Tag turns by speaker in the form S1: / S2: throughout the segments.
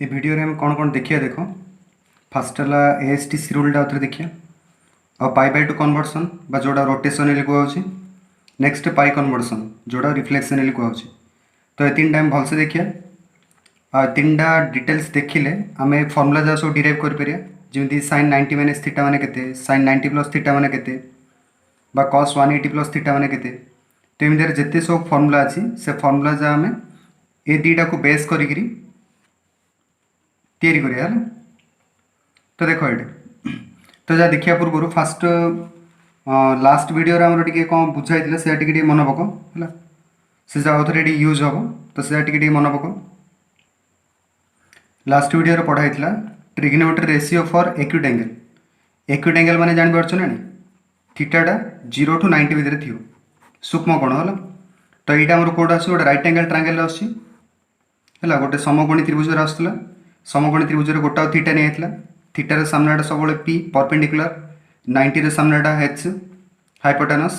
S1: ये वीडियो रे हम कौन कौन देखिए देखो। फास्ट है ASTC रूलटा आउे देखिए आ पाई बाय टू कन्वर्सन बा जोड़ा रोटेशन कहुच्छे। नेक्स्ट पाई कन्वर्सन जोड़ा रिफ्लेक्शन कहुच्छे। तो ये तीन टाइम भलसे देखिए आ तीन टा डिटेल्स देखिले आम फर्मुला जहाँ सब डिराइव कर जमी sin 90 माइनस थीटा माने केते, sin 90 प्लस थीटा माने केते बा cos 180 प्लस थीटा माने केते। तो एमती जिते सब फर्मुला अच्छी से फर्मुला जहाँ आम ए दुईटा को बेस करी तैयारी करिया। तो देख ये तो जहाँ देखा पूर्व फास्ट लास्ट वीडियो आमर टे कौन बुझाई से टे मन पक है से आउे ये यूज हम तो से टे मन पक। लास्ट वीडियो पढ़ाई trigonometry ratio for acute angle. Acute angle माने जान पारछ ना थीटाटा 0 to 90 भितर थी सूक्ष्म कोण है। तो यहाँ आम कौट आस गोटे राइट एंगल ट्रायंगल है गोटे समकोणी त्रिभुज आसूला। समकोणी त्रिभुज गोटा थीटा नहीं थीटार सामनाटा सब पी परपेंडिकुलर 90 सामनाटा एच हाइपोटेनस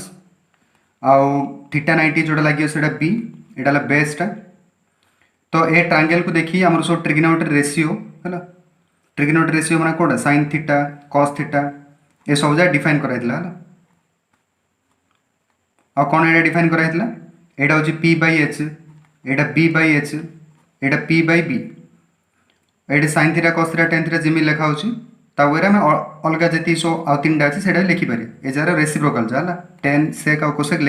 S1: आउ थीटा 90 जोटा लगे से बी यहाँ बेसटा। तो ये ट्रायंगल को देखिए आम सब ट्रिग्नोमेट्री रेशियो है। ट्रिग्नोमेट्री रेशियो मैंने कौटा साइन थीटा कॉस थीटा ये सब जगह डिफाइन कराइला है। आ कौन ये डिफाइन कराइला यहाँ हूँ पी बाई एच यहाँ बी बाई एच यहाँ पी बाई बी ये sine theta cos theta tan theta Jimmy लिखा होवे आम अलग जी सो आउ तीन अच्छी से लिखिपर ये जार रेसिप्रोकाल जहाँ टेन सेक आ कोसेक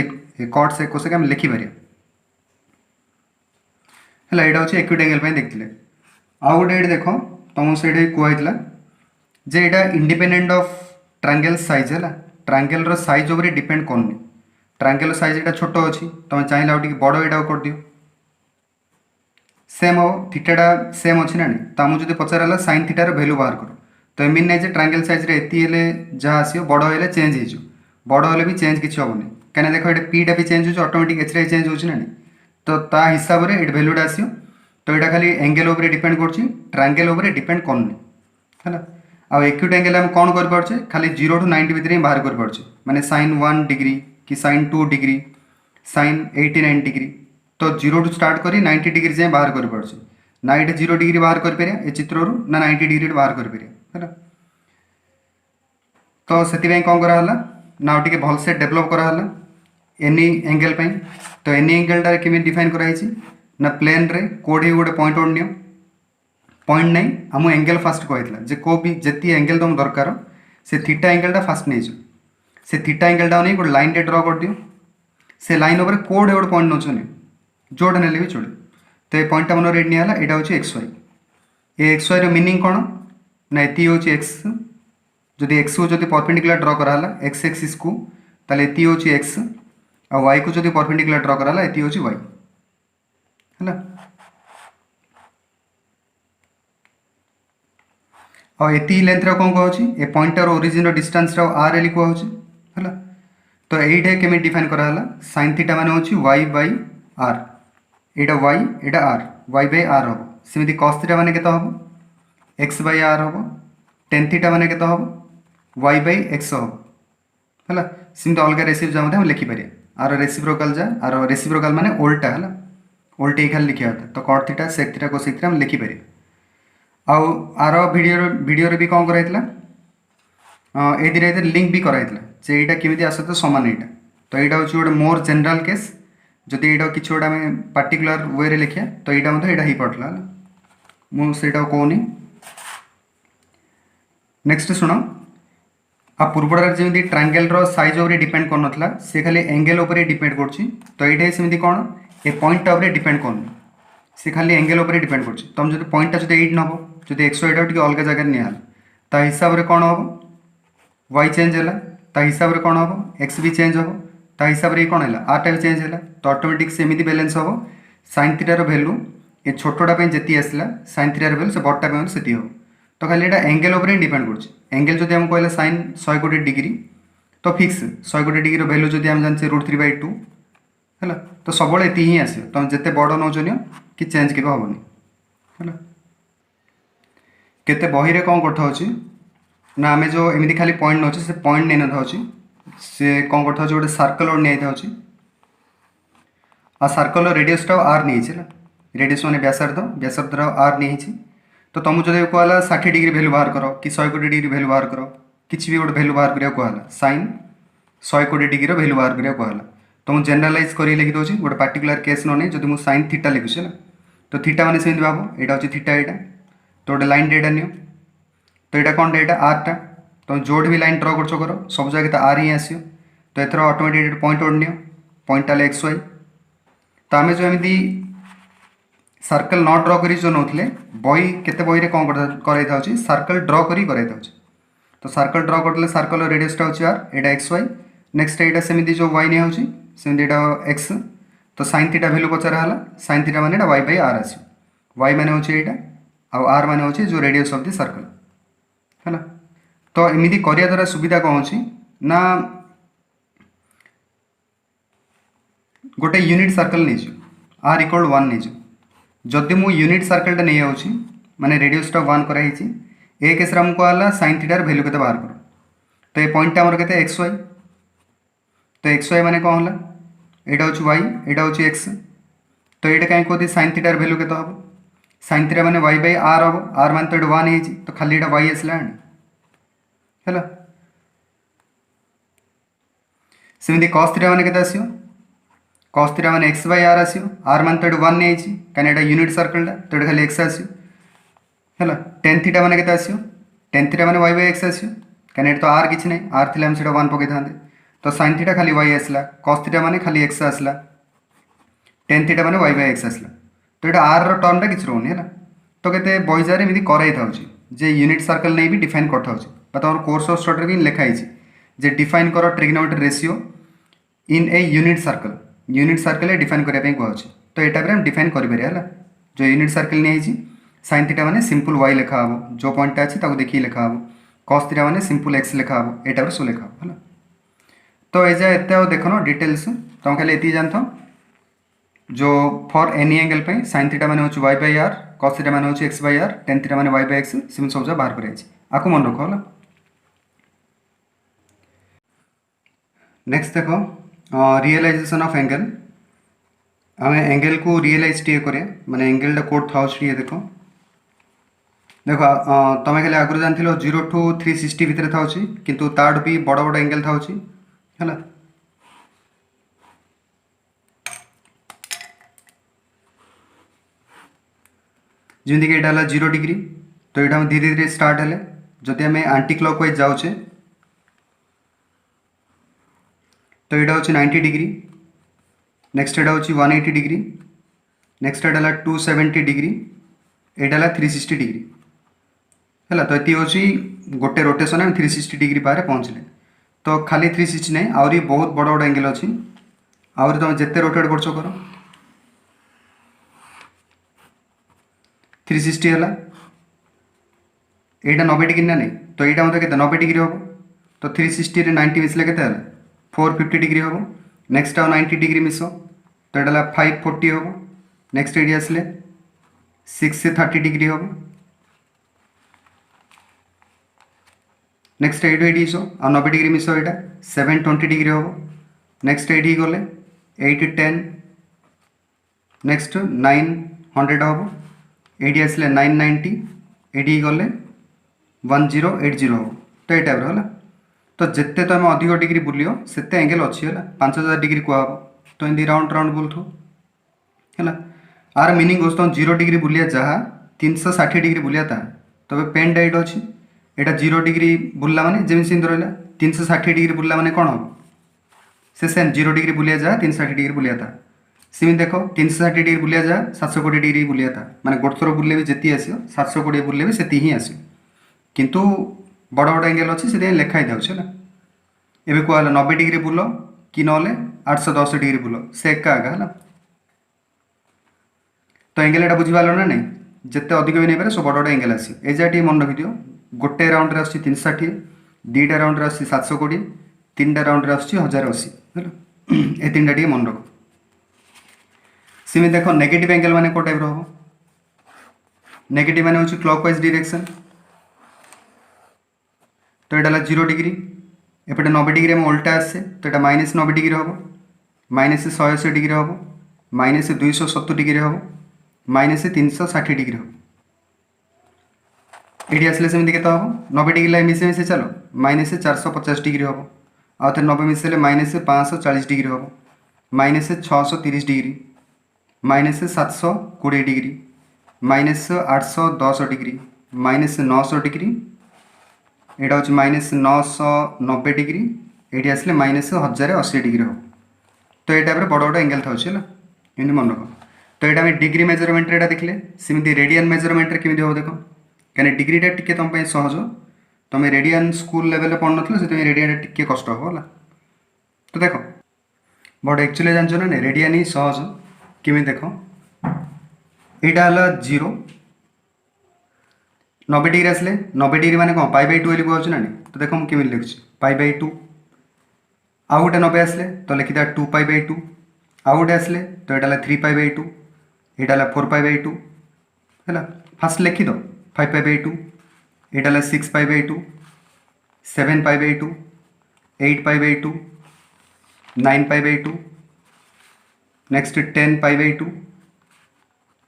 S1: कट सेक कोसेक आम लिखिपर है। यहाँ हूँ एक्यूट एंगल देखते आउ गोटे ये देख तुम से कहला जे यहाँ इंडिपेंडेंट ऑफ ट्रायंगल साइज है। ट्रायंगल साइज उपर डिपेंड करनी ट्रायंगल साइज यहाँ छोट अच्छी तुम चाहिए आउ बड़ यहाँ कर दियो सेम हम थीटाटा सेम अच्छी ना तो आमको जो पचारा साइन थीटार भैल्यू बाहर कर तो एमती ना ट्रायंगल सैज्रे एति जहाँ आसो बड़ हेल्ले चेंज हो बड़ हेल्ले भी चेंज किसी हेनी कहीं देख ये पीटा भी चेंज हो ऑटोमेटिक एच चेंज हो तो ता हिसाब से ये भैल्यूटा आसो। तो यहाँ खाली एंगल उपर डिपेंड कर ट्रायंगल उपर डिपेंड करनी है। आउ एक्यूट एंगल आम कौन कर खाली 0 to 90 भितर बाहर कर माने sin 1 डिग्री कि sin 2 डिग्री sin 89 डिग्री। तो 0 टू स्टार्ट करी 90 डिग्री जाए बाहर कर ना ये 0 डिग्री बाहर कर चित्र ना 90 डिग्री बाहर कर। तो से कौन कराला ना टे भलसे डेभलप कराला एनी एंगल पाई। तो एनी एंगलटा केमी डिफाइन कराई ना प्लेन रे कोड़ी गोटे पॉइंट नि पॉइंट नहीं आम एंगल फास्ट कहला जे को भी जी एंगल तुम दरकार से थीटा एंगलटा फास्ट नहीं से थीटा एंगलटा नहीं गोटे लाइन ड्र कर दियो से लाइन उपर कोड़े गोटे पॉइंट नौचुनि जोड़ा ने भी चले। तो ये पॉइंट मन रेड निला यहाँ हूँ एक्स वाई ये एक्स वाई मीनिंग कौन ना ये हूँ एक्स जदि एक्स को जो परपेंडिकुलर ड्र कराला एक्स एक्सिस को ताले ये हूँ एक्स आ वाई को जो परपेंडिकुलर ड्र कराला ये हूँ वाई है। और ये लेंथ कौन कहूँ ये pointer origin distance R L कहूँ है। तो ये केमी डिफाइन कराला साइन थीटा मान हूँ वाई बाई आर यहाँ वाई यहाँ आर वाई बाई आर हम सेमती कॉस थीटा मान के हम एक्स बाई आर हम टेन थीटा मान के हम वाई बाई एक्स हम है। सेमती अलग रेसिप जहाँ हम लिखिपर आर रेसिप्रोकाल जा आर रेसिप्रोकाल माने उल्टा है उल्टे ही खाली लिखा था। तो cot theta sec theta cosec theta हम लिखिपर आउ आर वीडियो भी कौन कराइला ए दिन लिंक भी कराइला जे यहाँ केमी आस तो सामान यहाँ। तो यहाँ हूँ गोटे मोर जनरल केस जदि यहाँ किसी गोटे आम पार्टिकुलर वे लिखा तो यहाँ यहाँ हो पार्ला मुझे कहूनी। नेक्स्ट शुण आ पूर्वटार जमी ट्रायंगल साइज उपर डिपेंड करना से खाली एंगल उपर डिपेंड कर। तो ये सेमती कौन ये पॉइंटा उपर डिपेंड करनी से खाली एंगल उपर डिपेंड कर। तुम जो पॉइंटा जो ये नब जो एक्स वाई टे अलग जगह निहा हिसाब से कौन हम वाई चेंज है हिसाब से कौन हम एक्स भी चेंज हम हिसाब से कौन है आरटा भी चेंज है। तो ऑटोमेटिक सेमती बैलेंस हम साइन थीटार भैल्यू ये छोटा जी आसला साइन थीटार भैल्यू से बड़टा से हम। तो खाली यहाँ एंगल उपर डिपेंड कर एंगल जो आम कहला साइन 120 डिग्री तो फिक्स 120 डिग्री भैल्यू जो आम जाने √3/2 है। तो सब ये ही आस तुम जिते बड़ नौ कि चेंज के हेनी है। केते बही रे कौन कर ना आम जो एमती खाली पॉइंट नौ से पॉइंट नहीं ना से कौन कर गोटे सर्कल नहीं आ सर्कल रेडियसटा आर नहीं रेडियस मान व्यासार्ध व्यासार्ध आर नहीं तो तुमको जब कहला 60 डिग्री भैल्यू बाहर कर कि 120 डिग्री भैल्यू बाहर कर किसी भी गोटे भैल्यू बाहर करा कहला साइन 120 डिग्री भैल्यू बाहर करा कहला तो मुझे जेनरालाइज कर लिखी दूसरी गोटे पार्टिकुलर केस न नहीं जब मुझे साइन थीटा लिखुଛି है तो थीटा मैंने सेमती भाव यहाँ हूँ थीटा यहाँ तो गोटे लाइन डेटा नियो तो यहाँ कौन डेटा आरटा तुम जोड़ भी लाइन ड्र कर सब जगह तो आर ही आसो तो एथर ऑटोमेटिक पॉइंट गोटे नियो पॉइंट आले एक्स वाई तो आम जो एमती सर्कल न ड्र कर जो नौले बही केते बही कौन कर सर्कल ड्र कर तो सर्कल ड्र करले सर्कल रेडियसटा हूँ आर यहाँ एक्स वाई नेक्स्ट यहाँ सेमती जो वाई नहीं होची सेमती यहाँ एक्स तो साइन थीटा भैल्यू पचारा साइन थीटा माने वाई बाई आर आस वाई माने होची यहाँ आर माने होची जो रेडियस ऑफ द सर्कल है तो एमती करिया द्वारा सुविधा कौन होची ना गोटे यूनिट सर्कल नहीं आर इक्वल 1 नहीं जदि मु यूनिट सर्कलटा नहीं आउची माने रेडियसटा 1 कराई ए केस आमको आला साइन थीटार भैल्यू के बाहर कर तो ये पॉइंट आमर के एक्स वाई तो एक्स वाई माने कौन है यहाँ हूँ वाई यहाँ हूँ एक्स तो ये कहीं कहते साइन थीटार भैल्यू के हम साइन थीटा माने वाई बाई आर हम आर मान तो ये 1 है तो खाली यहाँ वाई आसला है सेमती कॉस थीटा माने केते आसियो कॉस थीटा माने एक्स बाई आर आसियो आर मान तो ये 1 नहीं कहीं यहाँ यूनिट सर्कलटा तो ये खाली एक्स आसियो है टेन थीटा माने केते आसियो टेन थीटा माने वाई बाई एक्स आसियो कहीं तो आर किसी नहीं आर थी से 1 पकई था तो साइन थीटा खाली वाई आसला कॉस थीटा माने खाली एक्स आसला टेन थीटा माने वाई बाई एक्स आसला तो यहाँ आर टर्मटा किसी रोनी है तो केते बहीजार एमती कराई था जे यूनिट सर्कल नहीं भी डिफाइन कर तुम कोर्स ऑफ स्टडी भी लिखाई जे डिफाइन कर trigonometry ratio in a unit circle define करने कहुच्छे तो ये टाइप डिफाइन करें जो यूनिट सर्कल नहीं साइन थीटा माने सिंपल वाई लिखा हम जो पॉइंटा अच्छी देखिए लिखा हम कॉस थीटा माने सिंपल एक्स लिखा हम ये टाइप सब लिखा हम है तो ये एत देखो डिटेल्स तुम खाली ये जानता जो फॉर एनी एंगल पे साइन थीटा माने होची Y by R cos theta माने होची X by R tan theta माने वाई बाई एक्स सिम सब बाहर कर आपको मन रख है नेक्स्ट देखो रियलाइजेशन ऑफ एंगल आम एंगल को रियलाइज टे करें माने एंगलटा कोड था देखो देखो तुम खाली आगुरी जान 0 to 360 भितर था किंतु ताड़ भी बड़ बड़ एंगल था है जमीक यहाँ 0 डिग्री तो यहाँ धीरे धीरे स्टार्ट है जदि आम आंटी क्लॉकवाइज जाऊे तो यहाँ हूँ 90 डिग्री नेक्स्ट यहाँ हूँ 180 डिग्री नेक्स्ट यहाँ 270 डिग्री यहाँ 360 डिग्री है तो ये हूँ गोटे रोटेशन आम 360 डिग्री पारे पहुँचले तो खाली 360 नहीं आहरी बहुत बड़ बड़ एंगल अच्छी आहरी तुम जिते रोटेट कर 360 है यहाँ 90 डिग्री ना नहीं तो यहाँ मतलब के 90 डिग्री हम तो 360 रे 90 मिसले के 450 डिग्री हम नेक्स्ट आउ 90 डिग्री मिस तो यहाँ 540 हम नेक्स्ट ये आसले 6 से 30 डिग्री हम नेक्स्ट ये आ 90 डिग्री मिस यहाँ 720 डिग्री हम नेक्स्ट ये गले 8 10 नेक्स्ट 900 हम ये आसले 990 ये गले 1080 हम तो ये टाइप है तो जिते तुम अधिक डिग्री बुलियो सेते एंगल अच्छी है 5000 डिग्री कहब तो एमती राउंड राउंड बुलथु है आर मीनिंग हो तुम 0 डिग्री बुलिया जहाँ 360 डिग्री बुलिया था तब पेन डाइट अच्छी यहाँ 0 डिग्री बुलला माने जमी सिंध रहा 360 डिग्री बुलला माने कौन हम से सेम 0 डिग्री बुलिया जहाँ 360 डिग्री बुलिया था सेम देखो 360 डिग्री बुलिया जहाँ 720 डिग्री बुलिया था माने गोटे थर बुले भी जी आसो 720 बुले भी से ही आसो किंतु बड़ बड़ एंगल अच्छे से लिखाई जाऊँ एवं कहला 90 डिग्री बुल कि ना 810 डिग्री बुल से एका आगा है तो एंगल यहाँ बुझीपार ना नहीं जिते अधिक भी नहीं पारे सब बड़ बड़ एंगल आसी ए जगह मन रखिद गोटे राउंड रे आसुची 360 दुईटा राउंड रे आसुची 720 तीनटा राउंड रे आसुची 1080 है ए तीनटा टी मन रख सेम देख नेगेटिव एंगल माने को टाइप हम नेगेटिव माने हूँ क्लॉकवाइज डायरेक्शन तो यहाँ 0 डिग्री एपटे 90 डिग्री में उल्टा आसे तो यहाँ -90 डिग्री हम -180 डिग्री हम -270 डिग्री हम -360 डिग्री हम ये आसले सेमती के हम 90 डिग्री लाइन मिसे मिसे चलो माइनस 450 डिग्री हम आउ थे 90 मिसेले माइनस 540 डिग्री हम minus 630 degree minus 720 degree minus 810 degree minus 900 degree एटा हूँ माइनस 990 डिग्री ये आसले माइनस 1080 डिग्री हम तो ये टाइप बड़ बड़ एंगल था एमती मन रख तो यहाँ डिग्री मेजरमेंट एटा देखले सेमती रेडियन मेजरमेंट केमी हम देख कहीं डिग्रीटा टी तुम सहज तुम रेडियन स्कूल लेवल पढ़ नो से रेडियन टी कष्ट हम है तो देख बट एक्चुअली जानछ ना नहीं रेडियन ही सहज केमी देख यहाँ है 0 90 डिग्री आसले 90 डिग्री माने कौन π/2 कहूँ ना नहीं तो देख मुझे केमी लिखुची π/2 आउ गोटे 90 आसले तो लिखिदा 2π/2 आउ गोटे आसले तो यहाँ है 3π/2 यहाँ है 4π/2 है फास्ट लिखिद 5π/2 यहाँ है 6π/2 7π/2 8π/2 9π/2 नेक्स्ट 10π/2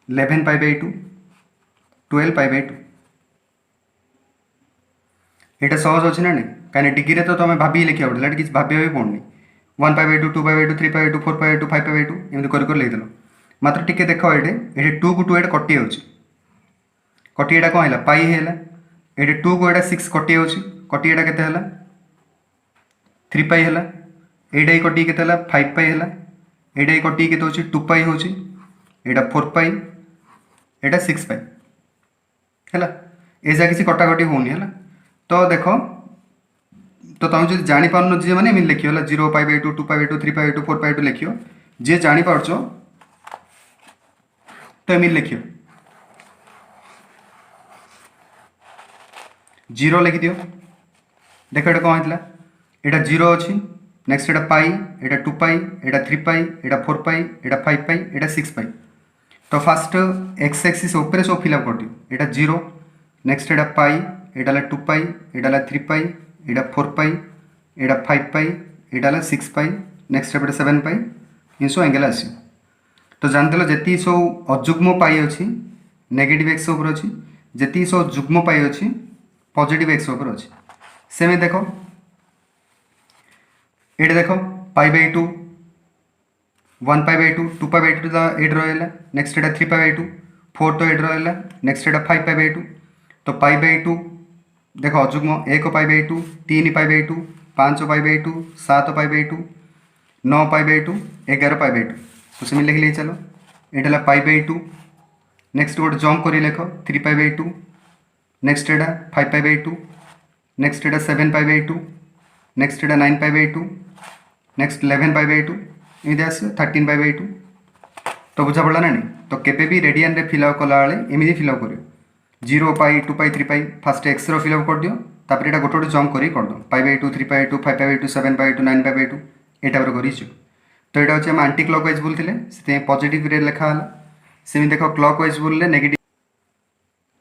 S1: 11π/2 12π/2 यहाँ सहज अच्छे ना नहीं कहीं डिग्री तो तुम भाभी लिखा पड़ा किसी भाभी भी पड़नी 1π/2 2π/2 3π/2 4π/2 5π/2 एमती कर लिखिदेल मात्र टिके देख ये 2 को 2 ये कटि कटि एटा कौन है पाई है ये 2 को ये 6 कटि कटि एटा के 3π है यहाँ ही कटि के 5π है यहाँ कटि के 2π हो 4π यहाँ 6π है ऐसा किसी कटाकटी होनी है तो देख तो तुम जो जापार जी मैंने एम लिख 0π/2 2π/2 3π/2 4π/2 लिख जी जापार तो एम लिख 0 लिखि दियो देख ये कौन होता यहाँ 0 अच्छी नेक्स्ट यहाँ पाई यहाँ 2π यहाँ 3π यहाँ 4π यहाँ 5π यहाँ 6π तो फास्ट एक्स एक्सिस ऊपर सब फिलअप कर दियो यहाँ 0 नेक्स्ट यहाँ पाई यहाँ है 2π यहाँ है 3π यहाँ 4π यहाँ 5π यहाँ है 6π नेक्स्ट यहाँ 7π इन सब एंगल आस तो जानदेल जी सब अजुग्म पाई अच्छी नेगेटिव एक्स उपर अच्छी जी सब जुग्म पाई अच्छी पॉजिटिव एक्स उपर अच्छी सेम देख ये देख π/2 1π/2 2π/2 तो 8 रहा नेक्स्ट यहाँ 3π/2 4 तो 8 रहा नेक्स्ट यहाँ 5π/2 तो π/2 देख अजुग्म 1π/2 3π/2 5π/2 7π/2 9π/2 11π/2 तो सेम लिख ली चलो ये π/2 नेक्स्ट गोटे जम्प कर लिख 3π/2 नेक्स्ट यहाँ 5π/2 नेक्स्ट यहाँ 7π/2 नेक्स्ट यहाँ 9π/2 नेक्स्ट 11π/2 एमती आस 13π/2 तो बुझा पड़ा ना नहीं तो केबे भी रेडियन रे फिलअप कला एमती फिलअप कर 0π 2π 3π फास्ट एक्स रो फिलअप कर दियो तापर यहाँ गोटे गोटे जम्प कर दो π/2 3π/2 5π/2 7π/2 9π/2 ये टाइप कर तो यहाँ हूँ आंटी क्लॉक वाइज बुलते से पॉजिटिव रे लिखा सेम देख क्लॉक वाइज बुलले नेगेटिव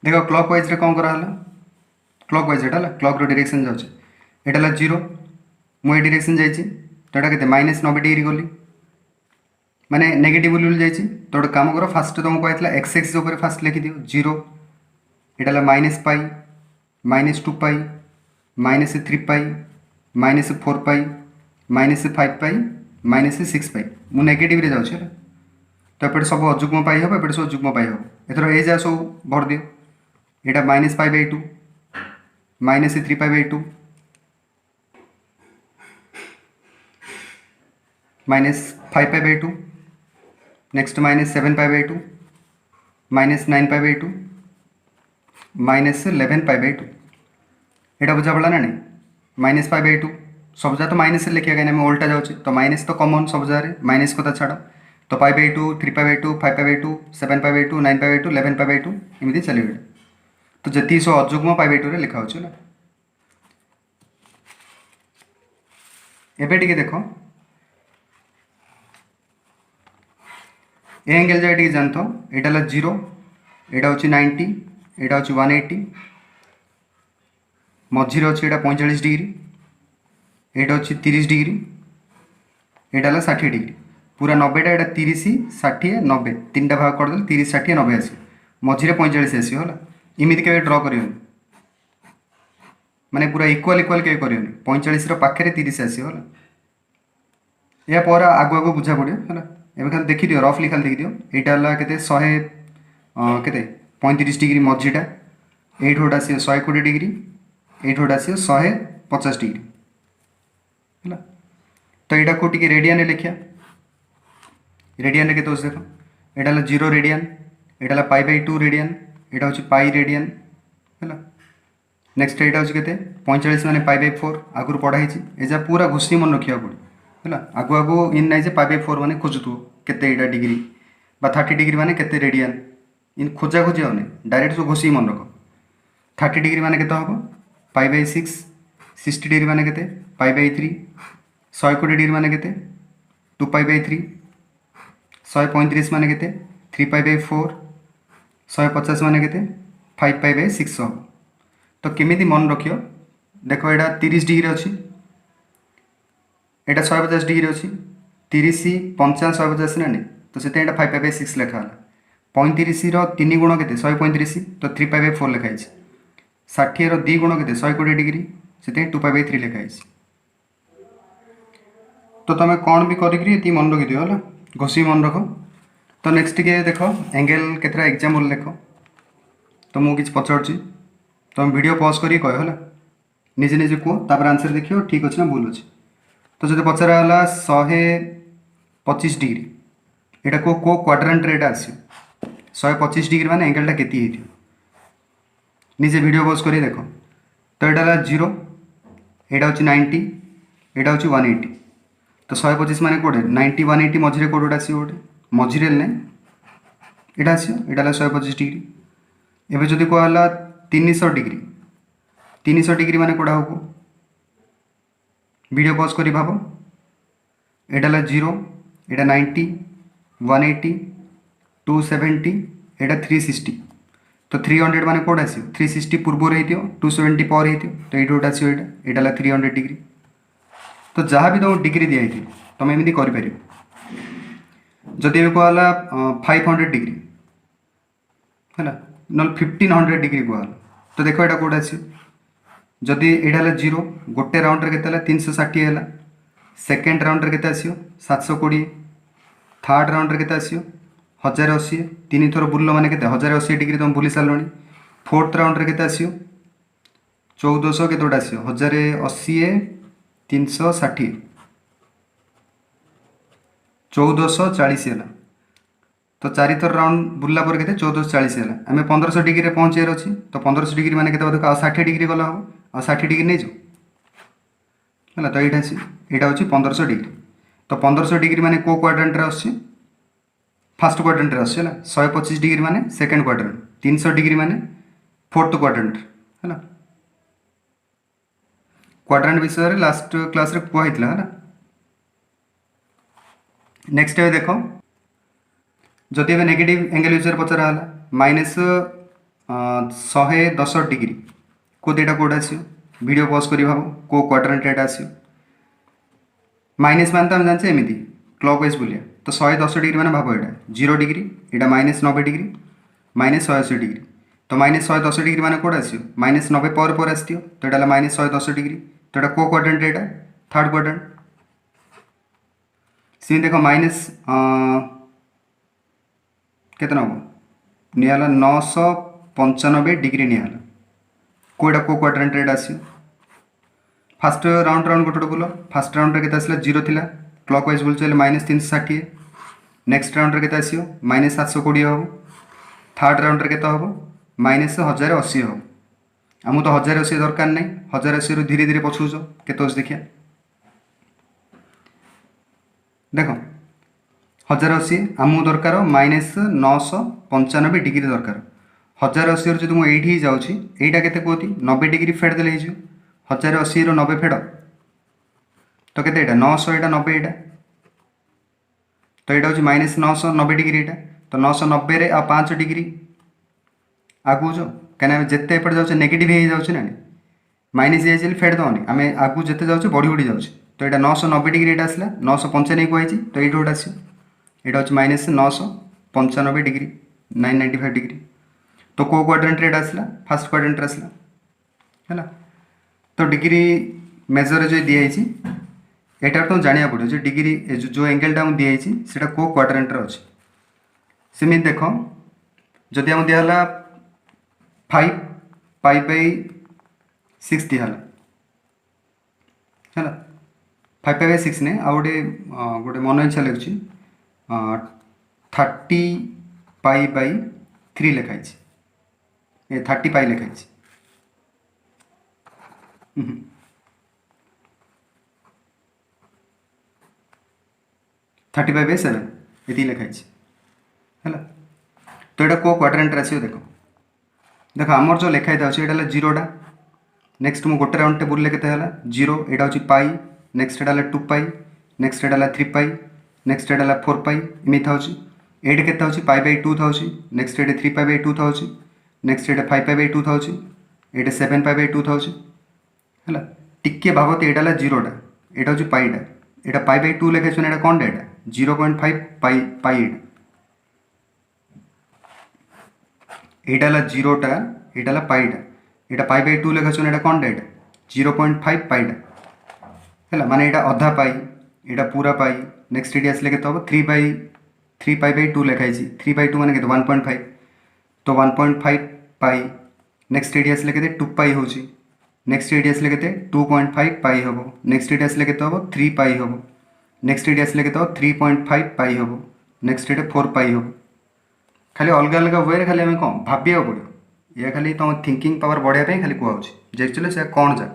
S1: देख क्लॉक वाइज कौन कराला क्लॉक वाइज एटा क्लॉक रो डायरेक्शन जाऊँ यहाँ 0 मुझे डायरेक्शन जाइए तो यहाँ के -90 डिग्री गली माने नेगेटिव बुल जाइए तो गोटे काम कर फास्ट तुमको कहता एक्स एक्सिस उपर फास्ट लिखि दियो 0 यहाँ -π -2π -3π -4π -5π -6π मु नेगेटिव रे जाऊँ तो एपटे सब अजुग्म पाई हम एपटे सब जुग्म पाई हम एथर ए जा सब भर दियो यहाँ -π/2 -3π/2 -5π/2 नेक्स्ट -7π/2 -9π/2 -11π/2 यहाँ बुझा पड़ा ना नहीं -π/2 सब जा तो माइनस लिखा कहीं उल्टा जाऊँ तो माइनस तो कमन सब जगह माइनस को छाड़ तो π/2 3π/2 5π/2 7π/2 9π/2 11π/2 एमती चलिए तो जी सब अजुग्म π/2 लिखा हो एवं टे देख एंगल जाए टे जानत यहाँ है 0 यहाँ हूँ 90 यहाँ हूँ 180 मझे अच्छे यहाँ 45 डिग्री यहाँ हूँ 30 डिग्री यहाँ है 60 डिग्री पूरा 90टा यहाँ 30 60 90 तीन टा भाग करदे 30 60 90 आस मझे 45 आसला इमित के ड्र कर माने पूरा इक्वाल इक्वाल के कर 45 पाखे 30 आसो है या पर आगु आगु बुझा पड़ो है एवं खाली देखी दियो रफली खाली देखी दियो यहाँ के 100 के 35 डिग्री मझीटा ये गोटे आस 120 डिग्री ये गोटे आस 150 डिग्री है तो यहाँ को रेडियन लिखा रेडियन के देख यहाँ 0 रेडियन यहाँ π/2 रेडियन यहाँ हूँ पाई रेडियन है नेक्स्ट यहाँ हूँ के 45 माने π/4 आगुरी पढ़ाई एजा पूरा घुषी मन रखा पड़े है आगु आगु इन नाई जे π/4 माने खोजुथु केते एटा डिग्री बा 30 डिग्री माने केते रेडियन इन खोजा खोजी आने डायरेक्ट जो घोषी मन रख 30 डिग्री माने केते हम π/6 60 डिग्री माने केते π/3 120 डिग्री माने केते 2π/3 135 माने केते 3π/4 150 माने केते 5π/6 हम तो केमिति मन रखियो देखो एटा 30 डिग्री अच्छी एटा 150 डिग्री अच्छी 30 50 150 ना नहीं तो से 5π/6 लिखा 35 3 गुण के 135 तो 3π/4 लिखाई 60 2 गुण के 120 डिग्री से 2π/3 लिखाई तो तुम कौन भी करी मन रखी दियो है घोषी मन रख तो नेक्स्ट टे देख एंगल केतरा एग्जाम्पल देख तो मुझे किसी पचार तुम वीडियो पॉज करी कह है निजे निजे कह तापर आंसर देखियो ठीक अच्छे ना भूल अच्छे तो जो पचारा 125 डिग्री यहाँ को क्वाड्रेंट रे आसो 125 डिग्री माने एंगलटा केती है निजे वीडियो पॉज करी देख तो यहाँ 0 यहाँ हूँ 90 यहाँ हूँ 180 तो 125 माने कौटे 90 180 मझे कौटे आस गोटे मझे ना यहाँ आस यहाँ 125 डिग्री एवं जदि कहला 300 डिग्री 300 डिग्री माने कौटा हम वीडियो पॉज करी भाव यहाँ 0 यहाँ 90 180 270 यहाँ 360 तो 300 माने कौट आस 360 पूर्व 270 पर तो ये गोटे आस यहाँ 300 डिग्री तो जहाँ भी तुम डिग्री दिखाई तुम एमती कर जदि कहला 500 डिग्री है ना 1500 डिग्री कहला तो देखो यहाँ कौट आस जदि यहाँ 0 गोटे राउंड रे केते 360 है सेकेंड राउंड रे केते आसियो 720 थर्ड राउंड रे केते आसियो 1080 तीन थर बुल्ल माने केते 1080 डिग्री तुम बुली सारे फोर्थ राउंड रे केते आसियो 1400 केतोटा आसियो 1080 360 1440 है तो 4 थर राउंड बुल्ला पर केते 1440 है आम 1500 डिग्री रे पहुँचार अच्छी तो 1500 डिग्री माने केते देखो 60 डिग्री गला हम आ 60 डिग्री नहीं जाओ है तो यहाँ यहाँ हूँ 1500 डिग्री तो 1500 डिग्री माने को क्वाड्रेंट रे आसछि फास्ट क्वाड्रेंट रे आसछि 125 डिग्री माने सेकेंड क्वाड्रेंट 300 डिग्री माने फोर्थ क्वाड्रेंट है क्वाड्रेंट विषय लास्ट क्लास रे कहला है नेक्स्ट देख जदि ए नेगेटिव एंगल विषय पचरा है -110 डिग्री को देटा कौट आस वीडियो पॉज करी भाव को क्वाड्रेंट रेट आस माइनस मान तो जाने एमती क्लॉक वाइज बोलिया तो 110 डिग्री माने भाव यहाँ 0 डिग्री यहाँ -90 डिग्री -180 डिग्री तो -110 डिग्री माने कौट आस -90 पर आस तो यहाँ -110 डिग्री तो यहाँ को क्वाड्रेंट रेट थर्ड क्वाड्रेंट सी देख माइनस केतना हम निहाला 995 डिग्री निहाला कोईटा को क्वाड्रेंट रेट आस फास्ट राउंड गोटे बोल फास्ट राउंड रे केते आसला 0 थिला क्लॉक वाइज बोल चले -360 नेक्स्ट राउंड रे केते आसियो -720 हम थर्ड राउंड रे केते हम -1080 हम आमु तो 1080 दरकार नहीं 1080 रु धीरे धीरे पछुछ केते होस देखिया देखो 1080 आमु दरकार -995 डिग्री दरकार 1080 जो मुझे ये जाऊँगी यहाँ के 90 डिग्री फेड देले 1080 रो 90 फेड तो के 900 यहाँ 90 यहाँ तो यहाँ हूँ -990 डिग्री यहाँ तो 990 रे आ 5 डिग्री आगु जो कहीं जिते एपटे जाऊँ नेगेटिव हो जाऊँ ना माइनस जाइए फेड दौनी आम आगु जिते जाऊँ बढ़ी बढ़ी जाऊँ तो यहाँ 990 डिग्री यहाँ आसला 995 कही तो ये गोटे आस यहाँ हूँ -995 डिग्री 995 डिग्री तो को क्वाड्रेंट रेट आसला फास्ट क्वाड्रेंट आसला है तो डिग्री मेजर जो दिखाई यहाँ तुम जाना पड़ो जो डिग्री जो एंगेलटा दिखाई से को क्वाड्रेंट अच्छे सेमती देख जदि आम दिहला 5 पाई बाई 6 दिहला है 5 पाई बाई 6 ने आ गोटे गोटे मन इच्छा लिखुची 30 पाई बाई 3 लिखाई 30 पाई लिखाई 35 बाई 7 ये लिखाई है तो यहाँ को क्वाड्रेंट आसो देख देख आमर जो लिखाई था ये जीरोटा नेक्स्ट मु गोटे राउंड टेबुल के जीरो यहाँ हूँ पाई नेक्स्ट यहाँ 2 पाई नेक्स्ट यहाँ 3 पाई नेक्स्ट यहाँ 4 पाई एमती था एट के पाई बाई 2 था नेक्स्ट ये 3 पाई बाई 2 था नेक्स्ट ये 5 पाई बाई 2 था ये 7 पाई बाई 2 था है टिके भाव तो यहाँ जीरोटा यहाँ हूँ पाईटा यहाँ पाई बाई 2 लिखाई यहाँ कौन यहाँ 0.5 पाई पाई यहाँ जीरोटा यहाँ पाईटा यहाँ पाई बाई 2 लिखा यहाँ कौन यहाँ 0.5 पाईटा है माने यहाँ अधा पाई यहाँ पूरा पाई नेक्स्ट ये आसले के 3 पाई बाई 2 लिखाई 3 बाई 2 माने 1.5 तो 1.5 पाई नेक्स्ट ये आसले के 2 पाई हो नेक्स्ट ये आसले के 2.5 पाई हम नेक्स्ट ये आसले के 3 पाई हम नेक्स्ट ये आसले के 3.5 पाई हम नेक्स्ट ये 4 पाई हम खाली अलग अलग वे खाली आम कौन भाविया पड़ो या खाली तुम थिंकिंग पावर बढ़ाई खाली कहुच्छे एक्चुअली से कौन जा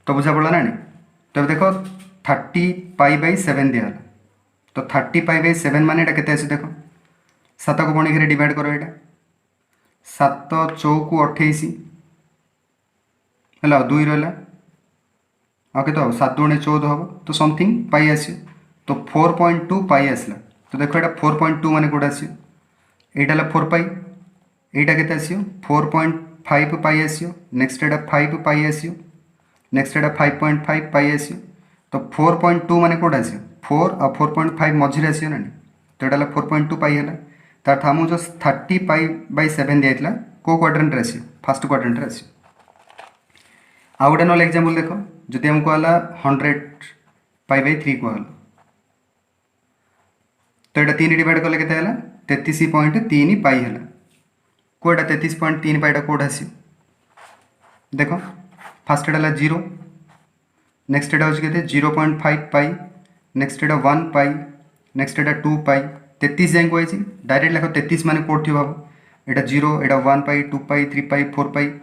S1: तो बुझा पड़ा ना नहीं तो देख 30 पाई बाई 7 दिहला तो 30 पाई बाई 7 मान यहाँ के देख 7 को बणी डिवाइड करो यहाँ 7 चौकु 28 है 2 रहा आगे तो 7 दुणे 14 हम तो समथिंग पाई आस तो 4.2 पाई आसला तो देखो यहाँ 4.2 मान कौट आस यहाँ 4 पाई यहाँ के 4.5 पाई आस नेक्स्ट यहाँ 5 पाई आस नेक्स्ट यहाँ 5.5 पाई आस तो 4.2 मान कौट आस 4 आ 4.5 मझे आस ना तो यहाँ 4.2 पाई है तार आमको जो 30 पाई बाई 7 दिया को क्वाड्रेंट आस फास्ट क्वाड्रेंट आस आउ गोटे नल एग्जांपल देख जदि आमको है 100 पाई बाई 3 कहला तो यहाँ 3 डिवाइड कले के 33.3 पाई है कोटा 33.3 पाईटा कौट आस देख फास्ट यहाँ 0 नेक्स्ट यहाँ हूँ के 0.5 पाई नेक्स्ट यहाँ 1 पाई नेक्स्ट यहाँ 2 पाई 33 जाए कही डायरेक्ट लिख 33 मान कौट थी भाव यहाँ 0 यहाँ 1 पाई 2 पाई 3 पाई 4 पाई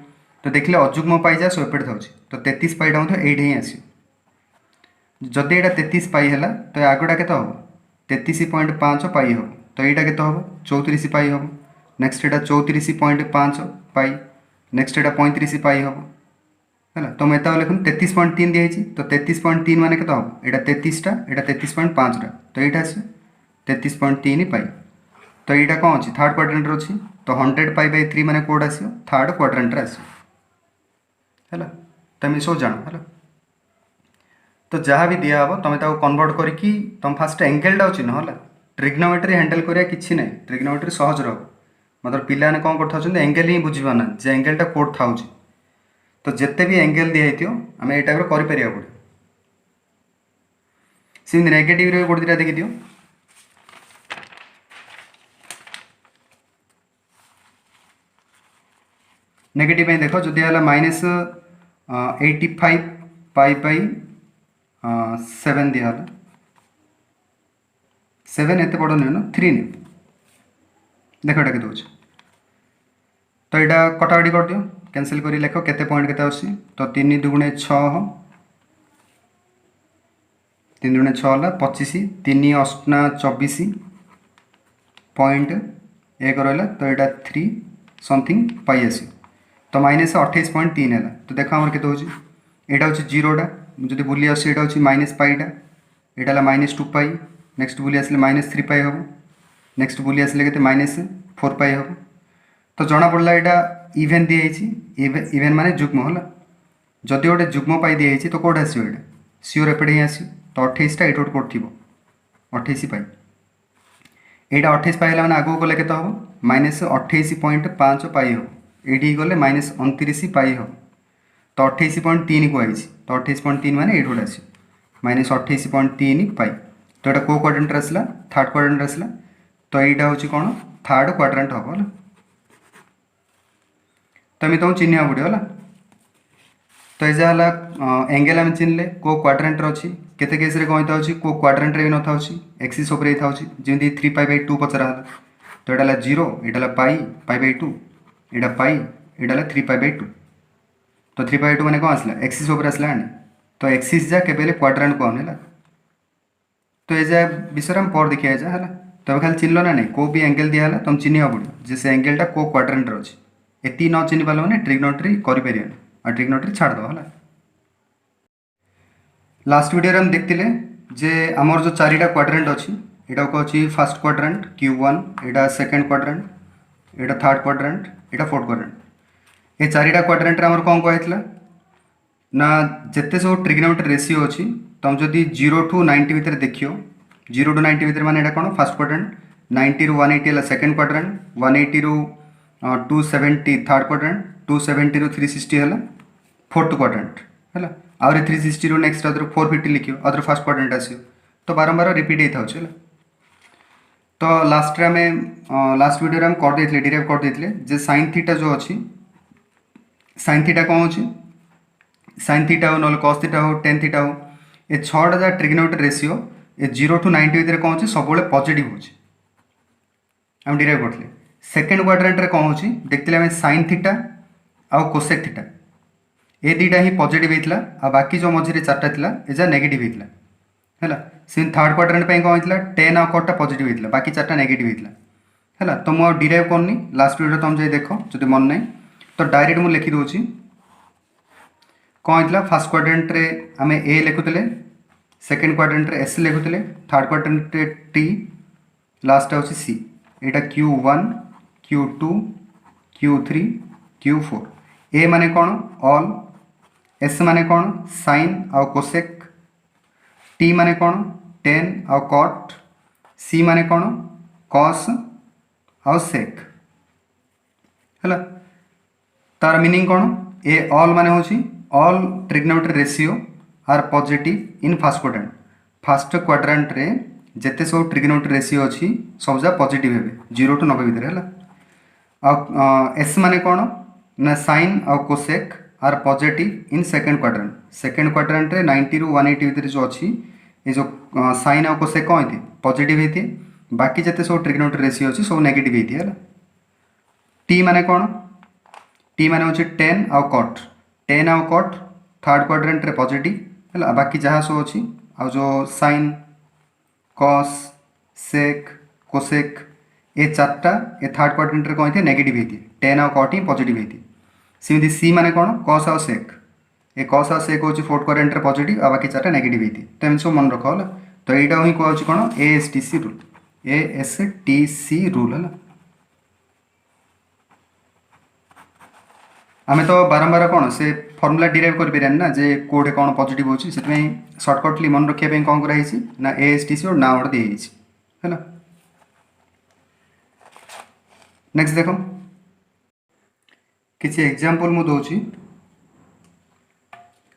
S1: तो देखिले अजुग्म पाई जा सो एपटे था तो 33 पाईटा मतलब एट ही आस जदि यहाँ 33 पाई है तो आगटा के हम 33.5 पाई हम तो यहाँ के हम 34 पाई हम नेक्स्ट यहाँ 34.5 पाई नेक्स्ट यहाँ 35 पाई हम है तो मैं लिखूँ 33.3 दिखाई तो 33.3 मान के हम यहाँ 33टा यहाँ 33.5 तो यहाँ आस 33.3 पाई तो यहाँ कौन अच्छी थर्ड क्वाड्रेंट अच्छी तो 100 पाई बाई 3 मान कौट आस थर्ड क्वाड्रेंट आस है तो एम सब जान है तो जहाँ भी दिया हम तुम कन्वर्ट करके तुम फास्ट एंगेलटा चिन्ह है ट्रिग्नोमेट्री हैंडल करा कि ना ट्रिग्नोमेट्री सहज रह मतलब पिलाने कौन कर एंगेल ही बुझीपार ना जे एंगेलटा कौट था तो जिते भी एंगेल दिखाई आम ये टाइप कर पड़े सेमती नेगेटिव गोटे दुटा देखी दियो नेगेटिव देख जदि है -85 पाई बाई 7 दिया 7 एत बड़ नुह ना 3 नि देख ये के तो यहाँ कटाकटी कर दियो कैंसिल कर लिख केते पॉइंट केते आसी तो 3 दुगुणे 6 3 दुगुणे 6 है 25 3 अष्टा 24 पॉइंट 1 रहा तो यहाँ 3 समथिंग पाई आस तो -28.3 है तो देख आम के यहाँ हूँ जीरोटा जब बुली आस यहाँ हूँ माइनस पाईटा यहाँ -2 पाई नेक्स्ट बुली आसले -3 पाई हम नेक्स्ट बुली आसले के -4 पाई हम तो जना पड़ा यहाँ इवेन दिखाई इवेन माने जुग्म है जदि गोटे जुग्म पाई दिखाई तो कौट आस सियोर एपटे ही आस तो 28टा ये गोटे कौट थी 28 पाई यहाँ 28 पाई है आगे गले के हम -28.5 पाई हम ये गले -29 पाई हम तो 28.3 कहुई तो 28.3 माने ये आस -28.3 पाई तो यहाँ कौ क्वाड्रेंट आसला थर्ड क्वाड्रेंट आसला तो यहाँ हूँ कौन थर्ड क्वाड्रेंट हम है तो एम तुम चिन्ह पड़ो है तो ये एंगल आम चिन्हले कौ क्वाड्रेंट अच्छी केते केस रे कौन था कौ क्वाड्रेंट रे न था एक्सिस उपर था जमी 3π/2 पचरा तो यहाँ 0 यहाँ π/2 यहाँ पाई यहाँ 3π/2 तो 3/2 मैंने कौन आसला एक्सिस उपर आसला तो एक्सिस जा के क्वाड्रेंट कौन है तो ये विषय हम पर देखिए है तो खाली चिन्हल ना नहीं को भी एंगल दिया तुम चिन्ह पड़ो जे से एंगलटा को क्वाड्रेंट अच्छी एति न चिन्ह पाल मैंने ट्रिग्नोमेट्री करें और ट्रिग्नोमेट्री छाड़द है लास्ट वीडियो हम देखते जे आमर जो चारिटा क्वाड्रेंट अच्छी यहाँ कौन फर्स्ट क्वाड्रेंट Q1 यहाँ सेकेंड क्वाड्रेंट यहाँ थर्ड क्वाड्रेंट यहाँ फोर्थ क्वाड्रेंट ये चारिटा क्वाड्रेंट आमर कौन कहला ना जिते सब ट्रिग्नोमेट्री रेशियो अच्छी तुम जदि 0 to 90 भितर देखियो 0 to 90 भितर माने कौन फर्स्ट क्वाड्रेंट 90 ରୁ 180 है सेकेंड क्वाड्रेंट 180 ରୁ 270 थर्ड क्वाड्रेंट 270 ରୁ 360 है फोर्थ क्वाड्रेंट है आउरी 360 ରୁ नेक्स्ट अदर 450 लिखियो अदर फर्स्ट क्वाड्रेंट आसियो तो बारंबार रिपीट होता है तो लास्ट रे आम लास्ट वीडियो हम कर देते डिराइव कर देते जे साइन थीटा जो अच्छी साइन थीटा कौन अच्छी साइन थीटा हो ना कॉस थीटा हो टेन थीटा हो ये छटा जहाँ ट्रिग्नोमेट्री रेशियो ये 0 to 90 भितर कौन अच्छी सब पॉजिटिव होम डिराइव करते सेकेंड क्वाड्रेंट रे कौन अच्छी देखते आम साइन थीटा आउ कोसेक थीटा ये दुटा ही पॉजिटिव होता आ बाकी जो मझे चार्टा था ये नेगेटिव होता है से थर्ड क्वाड्रेंट कौन होता टेन आ कटटा पॉजिटिव होता बाकी चार्टा नेगेटिव होता है तो मुझे डिराइव करनी लास्ट वीडियो तुम जाए देख जो मन ना तो डायरेक्ट मुझे लिखिदे कौन होता फर्स्ट क्वाड्रेंट रे आम ए लिखुले सेकेंड क्वाड्रेंट रे एस लिखुले थर्ड क्वाड्रेंट रे टी लास्ट हूँ सी यहाँ Q1 Q2 Q3 Q4 ए माने कौन ऑल एस माने कौन साइन आउ कोसेक टी माने कौन टेन आउ कट सी माने कौन कॉस आउ सेक है तार मीनिंग कौन ए ऑल माने होची all trigonometry ratio are positive in first quadrant रे जेते सब ट्रिग्नोमेट्री रेशियो अच्छी सब जा पॉजिटिव है 0 to 90 भितर है एस माने कौन ना साइन आउ cosec are positive in second quadrant रे 90 ରୁ 180 भितर जो अच्छी ये जो साइन आउ कोसेक कौन होती पॉजिटिव होती बाकी जिते सब ट्रिग्नोमेट्री रेशियो अच्छी सब नेगेटिव होती है टी माने कौन टी माने होची टेन आउ कट थर्ड क्वाड्रेंट रे पॉजिटिव है बाकी जहाँ सब अच्छी आ जो साइन कॉस सेक कोसेक ये चार्टा ये थर्ड क्वाड्रेंट रे कौन होती नेगेटिव होती टेन आउ कट ही पॉजिटिव होती सेमती सी माने कौन कॉस आउ सेक ये कॉस आउ सेक हूँ फोर्थ क्वाड्रेंट रे पॉजिटिव आ बाकी चार्टा नेगेटिव होती तो एम सब मन रख है तो यहाँ ही कहूँ कौन ASTC रूल ASTC रूल है आम तो बारंबार कौन से फर्मूला डिराइव कर ना जे कोडे कौन पॉजिटिव होची से सर्टकटली मन रखापी कौन कराई ना ASTC और ना गोटे दी है नेक्स्ट देख किसी एग्जांपल मु दूची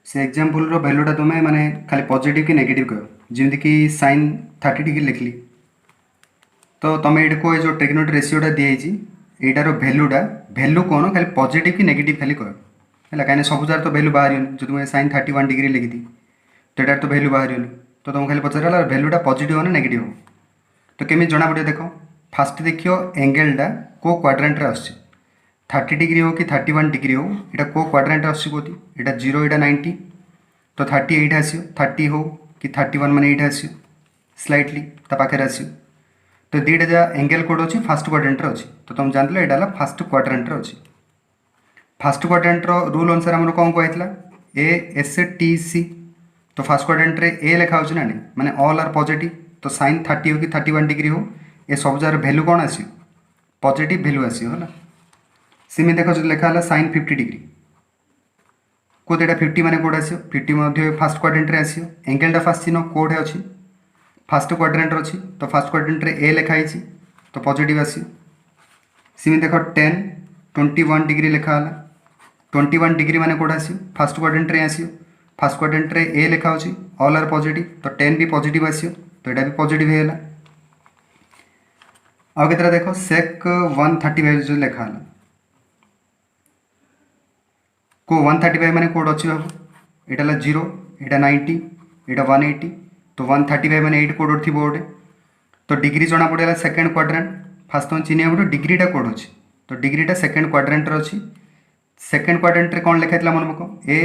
S1: से एग्जांपल रो वैल्यूटा तुम्हें माने खाली पॉजिटिव कि नेगेटिव कह जमी कि साइन 30 डिग्री लिखली तो तुम ये कह जो ट्रिग्नोमेट्री रेशियोटा दिखाई एटार वैल्यू कौन खाली पॉजिटिव कि नेगेटिव खाली कह है कहीं सब जार तो वैल्यू बाहर जो तुम्हें साइन 31 डिग्री लिखी तो यहाँ तो वैल्यू बाहर तो तुमको खाली पचारा वैल्यूटा पॉजिटिव हो ना नेगेटिव हो तो केमी जना पड़े देख फास्ट देखियो एंगलटा को क्वाड्रेंट रे आसछि 30 डिग्री हो कि 31 डिग्री हो यहाँ को क्वाड्रेंट आसछि कोती यहाँ 0 यहाँ 90 तो 30 एटा आसियो 30 हो कि 31 माने एटा आसियो स्लाइटली ता पाखे आसियो तो दुईटा जहाँ एंगल कोड अच्छी फास्ट क्वाड्रेंट रे अच्छी तो तुम जानते यहाँ है फास्ट क्वाड्रेंट रे अच्छी फास्ट क्वाड्रेंट रूल अनुसार आम कौन कहला ASTC तो फास्ट क्वाड्रेंट रे ए लिखा हो ना माने ऑल आर पॉजिटिव तो साइन 30 हो कि 31 डिग्री हो ये सब जार वैल्यू कौन आसियो पॉजिटिव वैल्यू आसियो है सेमि देख जो लिखा है साइन 50 डिग्री कोड यहाँ 50 माने कोड आसियो 50 फास्ट क्वाड्रेंट रे आसियो एंगलटा फास्ट चिन्ह कोड अच्छी फास्ट क्वाड्रेंट अच्छी तो फास्ट क्वाड्रेंट रे ए लिखाई तो पॉजिटिव आसियो सेमि देख 21 डिग्री लिखा है 21 डिग्री माने कोड आसी फास्ट क्वाड्रेंट रे आसी फास्ट क्वाड्रेंट रे ए लिखा होची ऑल आर पॉजिटिव तो 10 भी पॉजिटिव आसी तो एटा भी पॉजिटिव हेला आ केतरा देखो सेक 135 जो लिखा हला को 135 माने कोड अछि बाबू एटा ला 0 एटा 90 एटा 180 तो 135 माने 8 कोड थी बोर्ड तो डिग्री जना पड़ेला सेकंड क्वाड्रेंट फास्ट तो चिन्ह पड़ो डिग्रीटा कोड अछि तो डिग्रीटा सेकंड क्वाड्रेंट रे अछि सेकंड क्वाड्रेंट रे कोन लिखा थला मन पको ए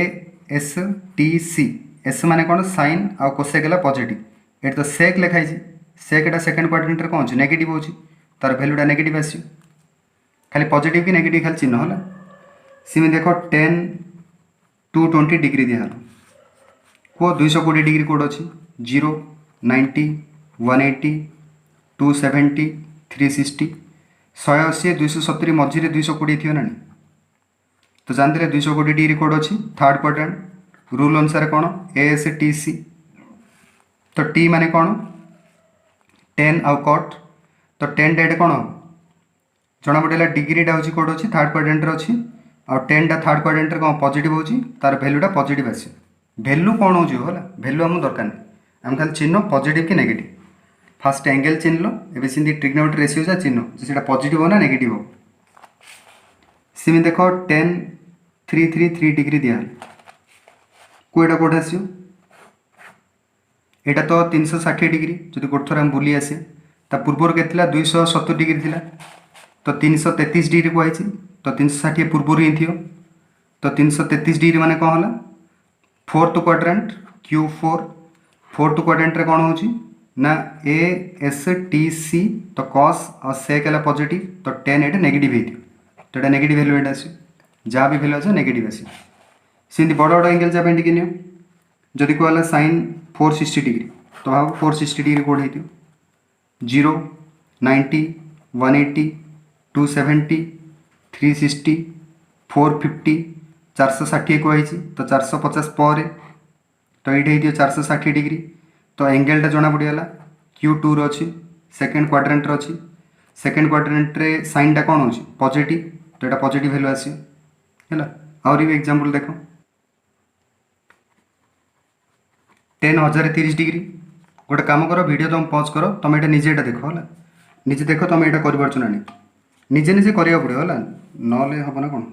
S1: एस टी सी एस माने कोन साइन आ कोसेक हला पॉजिटिव एट तो सेक लिखाई छी सेक एटा सेकंड क्वाड्रेंट रे कोन अछि नेगेटिव होछि तार वैल्यूटा नेगेटिव आसी खाली पॉजिटिव की नेगेटिव खाली चिन्ह होला सिमे देखो 10 टू 20 डिग्री दिया हला को 220 डिग्री कोड अछि 0 90 180 270 360 180 270 मझी 220 थी ना तो जानते 220 डिग्री कोड अच्छी थर्ड क्वाड्रेंट रूल अनुसार कौन एस टी सी तो टी माने कौन 10 आउ कट तो 10 डेड कौन जना पड़ेगा डिग्रीटा हूँ कोड अच्छी थर्ड क्वाड्रेंट अच्छी आउ 10टा थर्ड क्वाड्रेंट कौन पॉजिटिव होची तार वैल्यूटा पॉजिटिव आसी वैल्यू कौन हो होला वैल्यू आम दरकार नहीं आम खाली चिन्ह पॉजिटिव कि नेगेटिव फास्ट एंगल चिन्ह एवं सिंधी ट्रिग्नोमेट्री रेशियो जा चिन्ह से पॉजिटिव हो ना नेगेटिव हो सिमी देखो 10 333 डिग्री दिया कोईटा कोड आसियो एटा तो 360 डिग्री जदि गोटे थर हम बुली आसे ता पूर्वर के 270 डिग्री थिला तो 333 डिग्री को आइछि तो 360 पूर्वर ही थियो तो 333 डिग्री माने कौन होला fourth quadrant Q4 fourth quadrant रे कौन होची ना ए एस टी सी तो कॉस और सेक है पॉजिटिव तो 10 एटा नेगेटिव है तो एटा नेगेटिव वैल्यू एटा आसी जहाँ भी वैल्यू अच्छे नेगेटिव आसी सिंधी बड़ बड़ एंगल जहाँ टिके नियो जदि कहला साइन 460 डिग्री तो भाव 460 डिग्री कोड है 0 90 180 270 360 450 460 को तो 450 पर तो ये 460 डिग्री तो एंगलटा जना पड़गला Q2 अच्छी सेकेंड क्वाड्रेंट अच्छी सेकेंड क्वाड्रेंट रे साइनटा कौन हो पॉजिटिव तो यहाँ पॉजिटिव वैल्यू आसी है आहरी भी एग्जांपल देखो 10,030 डिग्री गोटे काम करो वीडियो तुम पॉज करो तुम ये निजे देखो है निजे देख तुम यहाँ कर ना निजे निजे करा पड़ो है ना हम ना कौन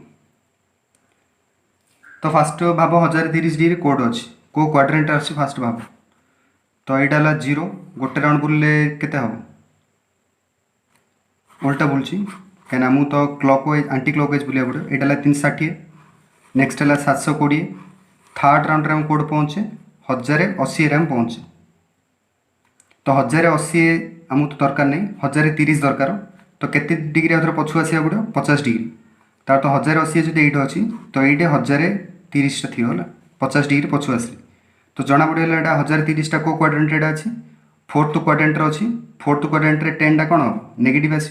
S1: तो फास्ट भाव 1030 डिग्री कोड अच्छी को क्वाड्रेंट अच्छी फास्ट भाव तो यहाँ है 0 गोटे राउंड बुलले केते हम उल्टा बुलची कहीं मुझे तो क्लॉकवाइज आंटी क्लॉकवाइज बुलिया पड़ो यहाँ है 360 नेक्स्ट है 720 थर्ड राउंड में कोड पहुँचे 1080 हम पहुँचे तो 1080 आमको तो दरकार नहीं 1030 दरकार तो केते डिग्री अथर पछुआ आसा पड़ो 50 डिग्री तार तो 1080 जो ये अच्छी तो ये 1030 थी है 50 डिग्री पछुआ आसली तो जना पड़ेगा यहाँ 1030 को क्वाड्रेंट एटा अच्छी फोर्थ क्वाड्रेंट अच्छी फोर्थ क्वाड्रेंट 10टा कौन हम नेगेटिव आस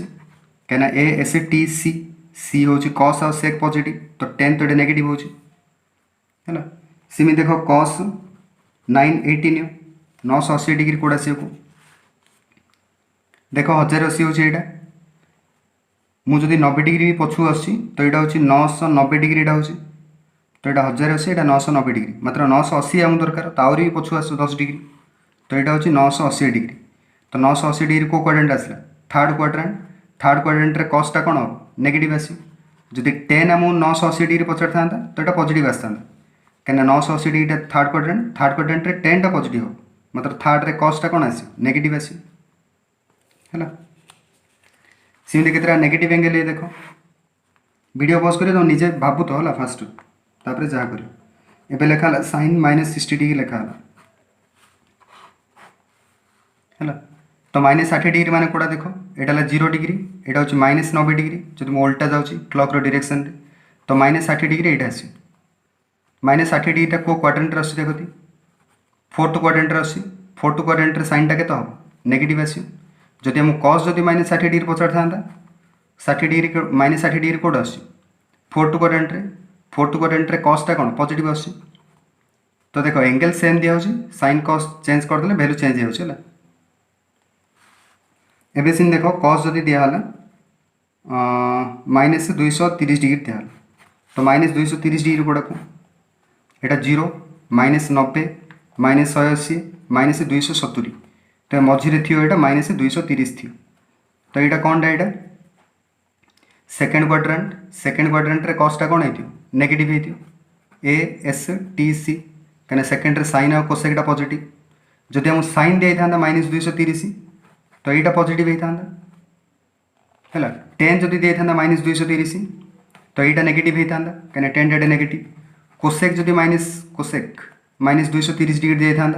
S1: कहीं ए एस टी सी सी हूँ कॉस आ सेक पॉजिटिव तो 10 तो ये नेगेटिव होगा सिमी देखो कॉस 980 नियो 980 डिग्री कोड आस देख 1080 हूँ यहाँ मुझे 90 डिग्री पछू आसी तो यहाँ हूँ 990 डिग्री यहाँ हूँ तो यहाँ 1080 यहाँ 990 डिग्री मात्र 980 आम दरकार ताहरी भी पछू आस 10 डिग्री तो यहाँ हूँ 980 डिग्री तो 980 डिग्री को क्वाड्रेंट आसला थर्ड क्वाड्रेंट रे कॉसटा कौन हम नेगेटिव आस जदि 10 आम 980 डिग्री पचार था तो यहाँ पॉजिटिव आसता कहीं 980 डिग्री थर्ड क्वाड्रेंट रे 10टा पॉजिटिव हो मतलब थर्ड रे कॉसटा कौन आस नेगेटिव आस है सिमती केतरा नेगेटिव एंगल ये देखो वीडियो पॉज कर तुम निजे भावु तो है फास्ट तापर जहाँ कर एबे लिखा साइन -60 डिग्री लिखा है तो -60 डिग्री माने कोड़ा देखो यहाँ 0 डिग्री यहाँ हूँ -90 डिग्री जो मैं उल्टा जाऊँगी क्लॉक डायरेक्शन रे तो -60 डिग्री यहाँ आस -60 डिग्री को क्वाड्रेंट अच्छी देखती फोर्थ क्वाड्रेंट अच्छी फोर्थ क्वाड्रेंट साइनटा के हम नेगेटिव आस जदि आम कॉस जदि -60 डिग्री पचार था 60 डिग्री -60 डिग्री कोड आस फोर्थ क्वाड्रेंट रे कॉसटा कौन पॉजिटिव आस तो देखो एंगल सेम दिया साइन कॉस चेंज करदे वैल्यू चेंज हो एबे सिन देखो कॉस जदि दिया -230 डिग्री दिया तो -230 डिग्री गुड़ा को एटा 0 -90 -180 -270 तो मझे थी यहाँ -230 थी तो यहाँ कौन एटा सेकेंड क्वाड्रेंट रे कॉस्टा कौन है नेगेटिव है ए एस टी सी कहीं सेकेंड साइन आ कोसेकटा पॉजिटिव जदि हम साइन दे था -230 तो यहाँ पॉजिटिव होता है टेन जदि दे था -230 तो यहाँ नेगेटिव होता कहीं टेन डेटा नेगेटिव कोसेक जदि कोसेक -230 डिग्री दे था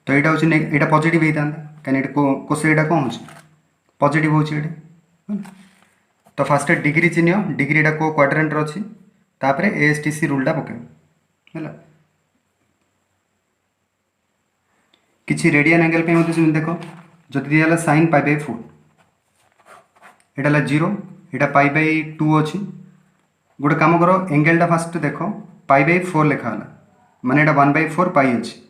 S1: तो यहाँ हूँ यहाँ पॉजिटिव होता कहीं कोसेक कौन हो पॉजिटिव हो तो फास्ट डिग्री चिन्ह डिग्रीटा को क्वाड्रेंट अच्छी तापर एएसटीसी रूलटा पकेब है किसी रेडियन एंगल पे देख जदि दिया साइन π/4 यहाँ 0 यहाँ π/2 अच्छी गोटे कम कर एंगेलटा फास्ट देख π/4 लिखा माने यहाँ 1/4 पाई अच्छी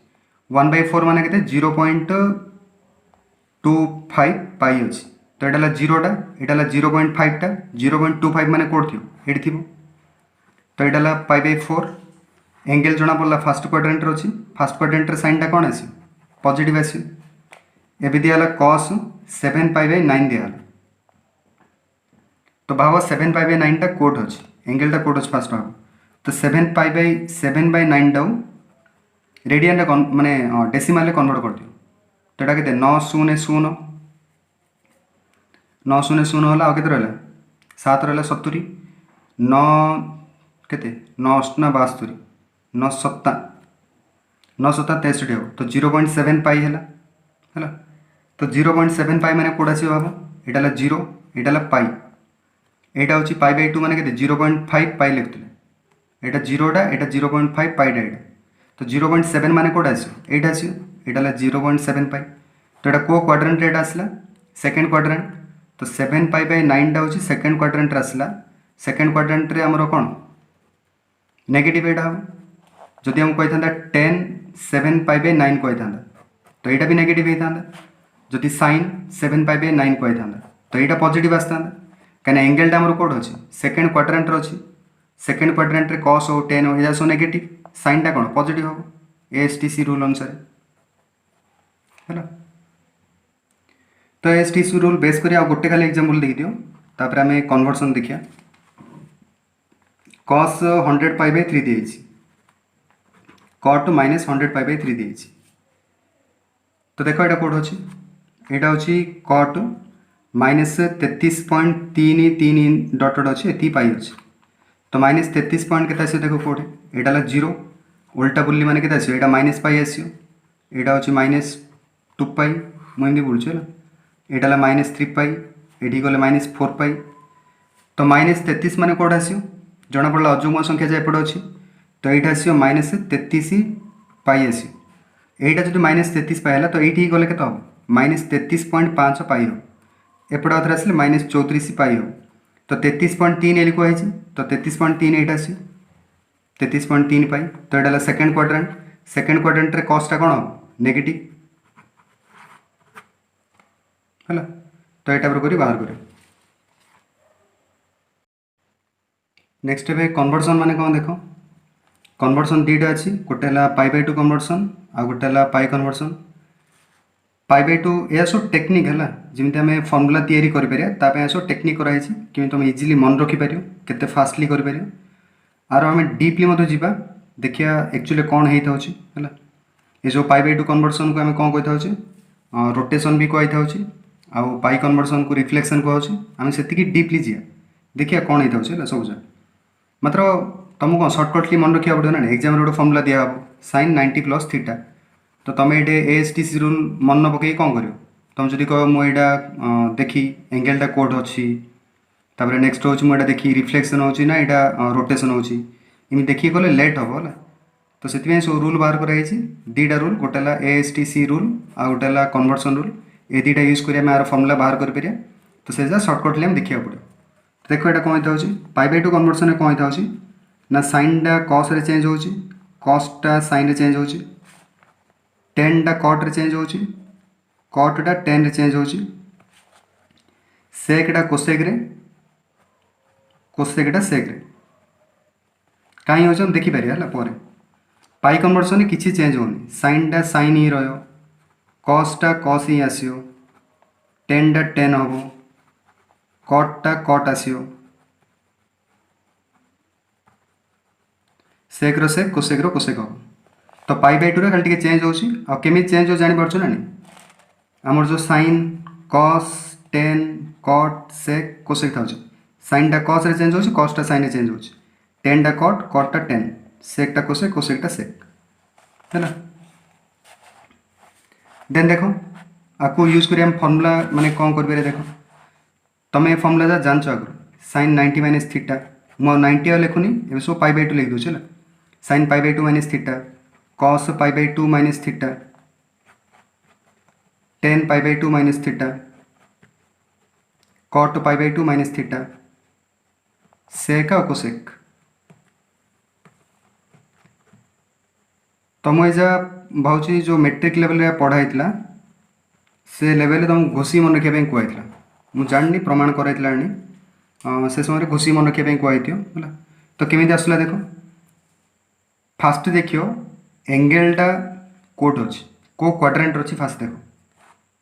S1: 1/4 माने के 0.25 पाई अच्छी तो यहाँ 0टा यहाँ 0.5टा 0.25 माने कोड थी ये थी तो यहाँ π/4 एंगल जना पड़ा फास्ट क्वाड्रेंट अच्छी फास्ट क्वाड्रेंट साइनटा कौन आस पॉजिटिव आस एवं दिया cos 7π/9 दिया तो भाव 7π/9 टा कोड अच्छी एंगेलटा कोड अच्छे फास्ट भाव तो 7π/9 टाऊ रेडियन माने डेसिमाल कन्वर्ट कर दियो तो यहाँ के 900 900 है आगे रहा 7 रहा 70 9 के 9 ना 72 9 7 9 7 63 हो तो 0.7 पाई है तो 0.7 पाई मैंने कौट आसो भाव यहाँ 0 यहाँ पाई यहाँ हूँ π/2 मैंने के 0.5 पाई लिखुले यहाँ 0टा यहाँ 0.5 पाईटा यहाँ तो 0.7 मैंने कौट आसो यहाँ आसो यहाँ 0.7 पाई तो यहाँ को क्वाड्रेंट रेट आसला सेकेंड क्वाड्रेंट तो 7π/9 टा हूँ सेकेंड क्वाड्रेंट आसला सेकेंड क्वाड्रेंट रे आमर कौन नेगेटिव एटा हम जदि हम कही था 10 7π/9 कही था तो यहाँ भी नेगेटिव होता जदि साइन 7π/9 कही था तो यहाँ पॉजिटिव आसता कहीं एंगेलटा आमर कौट अच्छे सेकेंड क्वाड्रेंट अच्छी सेकेंड क्वाड्रेंट रे cos हो 10 हो या सब नेगेटिव साइनटा कौन पॉजिटिव हम एएसटीसी रूल अनुसार है तो एएसटीसी रूल बेस कर गोटे खाली एग्जांपल देखी दियो तापर आम कन्वर्सन देखिया cos 100π/3 दी cot -100π/3 दी तो देखो यहाँ कौट अच्छी यहाँ हूँ cot -33.33 डट अच्छी ये पाई अच्छी तो -33 पॉइंट के देखो कौटे यहाँ 0 उल्टा बुल्ली माने के यहाँ माइनस पाई आसो यहाँ हूँ -2π मुझे बुलूँ है यहाँ -3π ये गले -4π तो -33 माने कौट आसो जना पड़ा अजुग्म संख्या जहाँ एपटे अच्छी तो ये आसो -33 पाई आसो यहाँ जो -33 पाई है तो ये गले के -33.5 पाई हो एपटे आउे आसे -34 पाई हो तो 33.3 एल कहुई तो 33.3 ये आस 33.3 पाई तो यहाँ सेकेंड क्वाड्रेंट रे कॉस्टा कौन हम नेगेटिव है तो ये टाइप कर बाहर कर नेक्स्ट है कन्वर्सन माने कौन देख कन्वर्सन दुईटा अच्छी गोटे π/2 कन्वर्सन आ गोटे पाई कन्वर्सन π/2 यह सब टेक्निक है जमी आम फर्मुला तैयारी करें सब टेक्निक कराई कि तुम इजिली मन रखिपर केते फास्टली कर आर आम डीपली जा देखिए एक्चुअली कौन होता है ये जो π/2 कन्वर्सन को आम कौन कही था रोटेशन भी कही था आउ पाई कन्वर्सन को रिफ्लेक्शन कहे आम से डीपली जा देखिए कौन होता है सब जगह मात्र तुमको कौन सर्टकटली मन रखा पड़ो ना एग्जाम गोटे फर्मुला दिया sin 90 + θ तो तुम ये एएसटीसी रूल मन न पकई कौन कर तुम जब कह मुझा देखी एंगेलटा कोड अच्छी तापर नेक्स्ट हूँ मुझे देखी रिफ्लेक्शन हो यहाँ रोटेशन होमी देखिए गले लेट हम है तो से सब रूल बाहर कराई दुईटा रूल गोटे एएसटीसी रूल आ गोटे कन्वर्सन रूल ये दुईटा यूज कर फर्मुला बाहर कर तो से सर्टकटली आम देखा पड़ो तो देखो यहाँ कौन होता है π/2 कन्वर्सन कौन होता है ना साइनटा cos रे चेंज हो cosटा साइन रे चेंज हो 10 टा cot रे चेंज हो cotटा 10 रे चेंज हो सेकटा कोसेक रे सेक रे कहीं हो देखिपर है पर पाई कन्वर्सन किसी चेंज होनी साइनटा साइन ही रहा कॉसटा कॉस ही आसो टेनटा टेन हम कटटा कट आसो सेक रेक कोसेक कोसेक हम तो पाई बाय 2 रे खाली चेंज होमी चेंज हो जापार ना आमर जो sign cos tan cot sec cosec था साइनटा कस चेंज हो कसटा साइन चेंज हो टेनटा कट कटटा टेन सेकटा कोसेक कोसेकटा सेक है देन देख आपको यूज करिया फर्मूला माने कौन कर देख तुम ये फर्मूला जानच आगर साइन 90 माइनस थीटा मुझे 90 आ लिखुनी ए सब पाई बाय 2 लिख दूसरे sine pi by 2 minus theta cos pi by 2 minus theta tan pi by 2 minus theta cot pi by 2 minus theta sec आ कोसेक तुम ये भाई जो मेट्रिक लेवल रे पढ़ाई से लेवल तुम घोषी मन रखा कहला मुझे जानी प्रमाण कराई से समय घोषी मन रखा कहथियो है तो केमी आसला देख फास्ट देखियो एंगेलटा कोट अच्छी को क्वाड्रेंट अच्छी फास्ट देख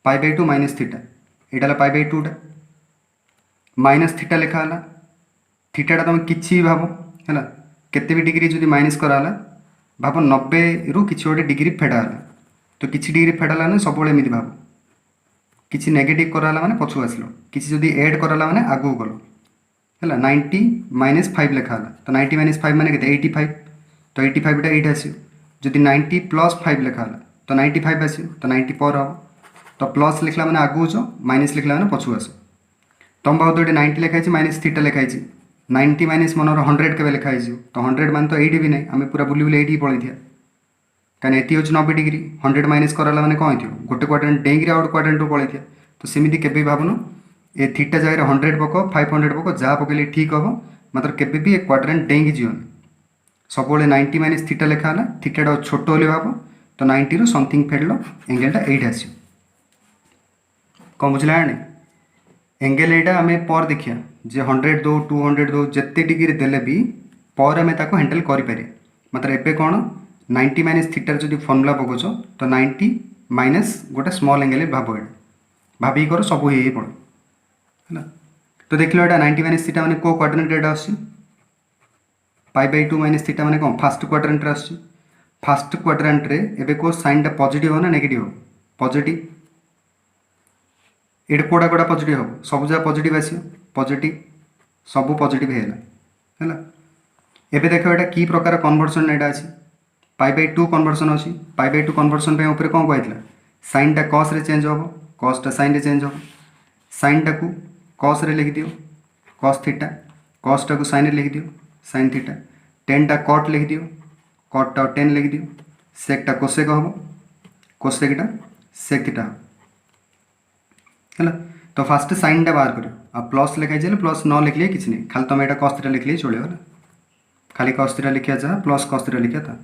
S1: पाई बाय 2 माइनस थीटा यहाँ पाई बाय 2टा माइनस थीटा लिखाला थीटाटा तुम कि भाव है केते भी डिग्री जो माइनस कराला भाव 90 रु कि गोटे डिग्री फेडाला तो किसी डिग्री फेडाला ना सब एमती भाव किसी नेगेटिव कराला माने पछू आसलो किसी जदि एड कराला माने आगू गल है 90 माइनस 5 लिखाला तो 90 माइनस 5 माने केते 85 तो 85टा एट आसो जदि 90 प्लस 5 लिखाला तो 95 आसो तो 90 पर हम तो प्लस लिखला माने आगू जो माइनस लिखला माने पछू आसो तुम भाव तो 90 लिखाई माइनस थीटा लिखाई 90 माइनस मनर 100 के लिखाई तो 100 मान तो ये भी नहीं आम पूरा बुले बुले ये पलि था कहीं ये हूँ 90 डिग्री 100 माइनस कराला मैंने कौन थी गोटे क्वाड्रेंट डेंगी आउट क्वाड्रेंट पलि था तो सेमती के भावनु ए थीटा जगह 100 पक 500 पक जहाँ पकड़े ठीक हम मात्र केवे भी क्वाड्रेंट डेंगी जीवन सब 90 माइनस थीटा लिखाला थीटाटा छोट बोली भाव तो 90 रु समथिंग फेडल एंगेलटा 8 आस कौन बुझला एंगेल यहाँ आम पर देखिया जे 100 दो 200 दो जिते डिग्री देले भी पर आम हैंडल करें मात्र एवं कौन 90 माइनस थीटार जो फर्मूला पकाच तो 90 माइनस गोटे स्मॉल एंगल भाव भाविक कर सब ये पड़ है तो देख लो 90 माइनस थीटा मैंने को quadrant Etah us pi by 2 minus theta मैंने कौन फास्ट क्वाड्रेंट आस फास्ट क्वाड्रेंट रे एबे को साइनटा पॉजिटिव हो ना नेगेटिव हो पॉजिटिव ये कोड़ा कोड़ा पॉजिटिव हम सब जगह पॉजिटिव आस पॉजिटिव सब पॉजिटिव है एबे देख यहाँ की प्रकार कन्वर्सन यहाँ अच्छी पाई बाय 2 कन्वर्सन अच्छी पाई बाय 2 कन्वर्सन पे कौन कहला साइनटा कस रे चेंज हम कसटा साइन रे चेंज हम साइनटा को कस रे लिख दियो कस थीटा कसटा को साइन रे लिख दियो साइन थीटा टेनटा कट लिख दियो कटटा 10 लिख दियो सेकटा कोसेक हम कोसेकटा सेक थीटा है तो फास्ट साइनटा बाहर कर प्लस लिखाई प्लस न लिखले किसी नहीं खाली तुम यहाँ कस थीटा लिखले चलो है खाली कस थीटा लिखा जहाँ प्लस कस थीटा लिखा था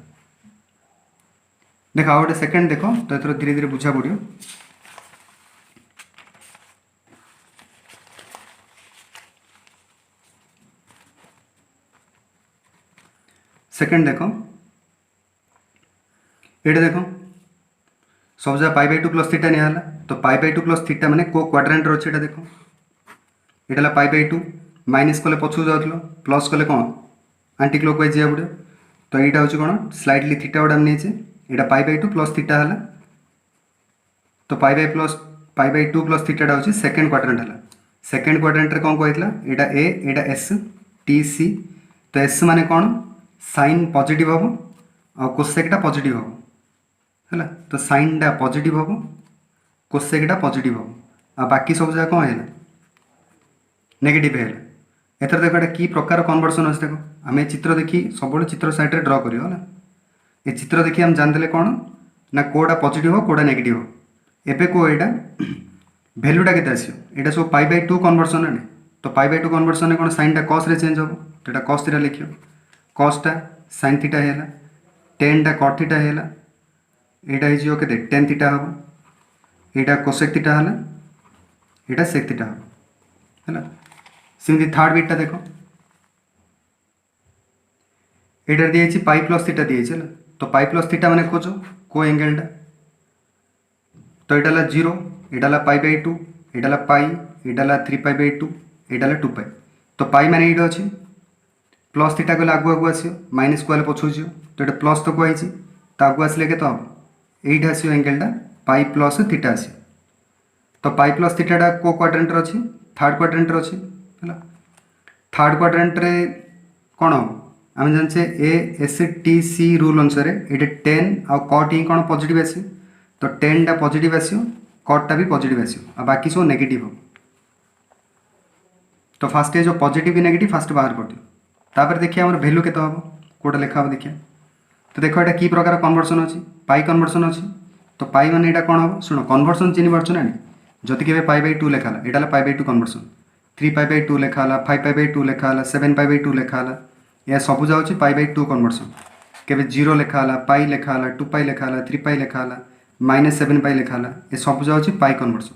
S1: देख आ गए सेकेंड देख तो ये धीरे धीरे बुझा पड़ो सेकेंड देख ये देख सब जगह पाई बाय 2 प्लस थीटा निहाला तो पाई बाय 2 प्लस थीटा माने को क्वाड्रेंट अच्छे देख ये पाई बाय 2 माइनस कले पछू जाऊल प्लस कले कौन आंटी क्लॉक वाइज जा पड़ो तो यहाँ हूँ कौन स्लाइडली थीटा गुड़ा नहीं यहाँ पाई बाय 2 प्लस थीटा है तो पाई बाय 2 प्लस थीटाटा हूँ सेकेंड क्वाड्रेंट है सेकेंड क्वाड्रेंट रे कौन कहला यहाँ ए यहाँ एस टी सी तो एस माने कौन साइन पॉजिटिव हम और कोसेकटा पॉजिटिव हम है तो साइनटा पॉजिटिव हम कोसेकटा पॉजिटिव हम आ बाकी सब जगह कौन है नेगेटिव है एथर देख कि प्रकार कन्वर्सन अच्छे देख आम चित्र देखी सब चित्र साइड ड्र कर ये चित्र देखिए हम जानते कौन ना कोड़ा पॉजिटिव हो कोड़ा नेगेटिव हो एबे को यहाँ भैल्यूटा के आसो सब पाई बाय 2 कन्वर्सन है तो पाई बाय 2 कन्वर्सन कौन साइनटा कस रे चेंज हम तो कस थीटा लिखियो कसटा साइन थीटा है टेनटा कट थीटा है यहाँ के 10 थीटा हम यहाँ कोसेक थीटा है यहाँ सेक थीटा हम है सेमती थर्ड बिटटा देख एटा दिए पाई प्लस थीटा दिए है तो पाई प्लस थीटा मैंने खोज को एंगेलटा तो यहाँ 0 यहाँ पाई/2 यहाँ पाई यहाँ 3π/2 यहाँ 2π तो पाई मैंने ये अच्छे प्लस थीटा कहले आगु आगु आस माइनस कहले पछू जी तो ये प्लस तो कही तो आगु आसले के हम ये आस एंगेलटा पाई प्लस थीटा आस तो पाई प्लस थीटाटा को क्वाड्रेंट अच्छी थर्ड क्वाड्रेंट अच्छी है थर्ड क्वाड्रेंट कौन हम आम जाने ASTC रूल अनुसार ये 10 आउ कट ही कौन पॉजिटिव आस तो 10टा पॉजिटिव आस कटटा भी पॉजिटिव आस बाकी सब नेगेटिव हम तो फास्ट जो पॉजिटिव भी नेगेटिव फास्ट बाहर कर दियो तापर देखिए आम भैल्यू केते हम कोटा लिखा हम देखिए तो देखो ये कि प्रकार कन्वर्सन अच्छी पाई कन्वर्सन अच्छी तो पाई मैंने यहाँ कौन हम शुण कन्वर्सन चिन्ह पार्छ ना जदि के पाई/2 लिखा यहाँ पाई/2 कन्वर्सन 3π/2 लिखा 5π/2 लिखा 7π/2 लिखा यह सब जाऊँगी पाई/2 कन्वर्सन केवे 0 लिखा पाई लिखा 2π लिखा 3π लिखा -7π लिखा ये सब जाऊँगी पाई कन्वर्सन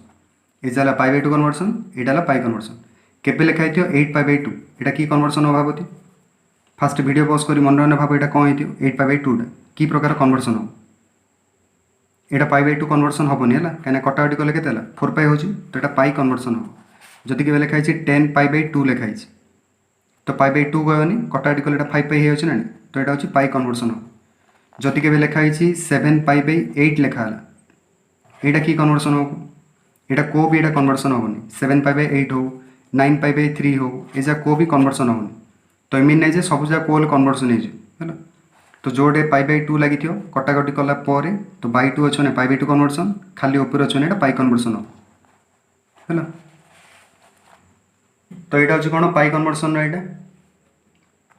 S1: ये पाई/2 कन्वर्सन यहाँ पाई कन्वर्सन केवे लिखाई 8π/2 यहाँ कि कन्वर्सन भावती फास्ट वीडियो पॉज कर मन रहा भाव यहाँ कौन हो 8π/2 कि प्रकार कन्वर्सन हम यहाँ पाई/2 कन्वर्सन हेनी है कहीं कटाकटी कले के 4π हो तो यहाँ पाई कन्वर्सन हम जदि के लिखाई 10π/2 लिखाई तो पाई/2 कहनी कटाकटी कले 5π हो ना तो यहाँ हूँ पाई कन्वर्सन हम जदि के लिखाई 7π/8 लिखा यहाँ कि कन्वर्सन हम यहाँ को भी यहाँ कन्वर्सन हेनी 7π/8 हो 9π/3 हो ये को भी कन्वर्सन हेनी तो एमती नहीं सब जगह कोल कन्वर्सन है तो जोड़े पाई/2 लगी कटाकटी कला तो बाई2 अच्छे पाई/2 कन्वर्सन खाली ऊपर अच्छे पाई कन्वर्सन है तो यहाँ हूँ कौन पाई कन्वर्सन यहाँ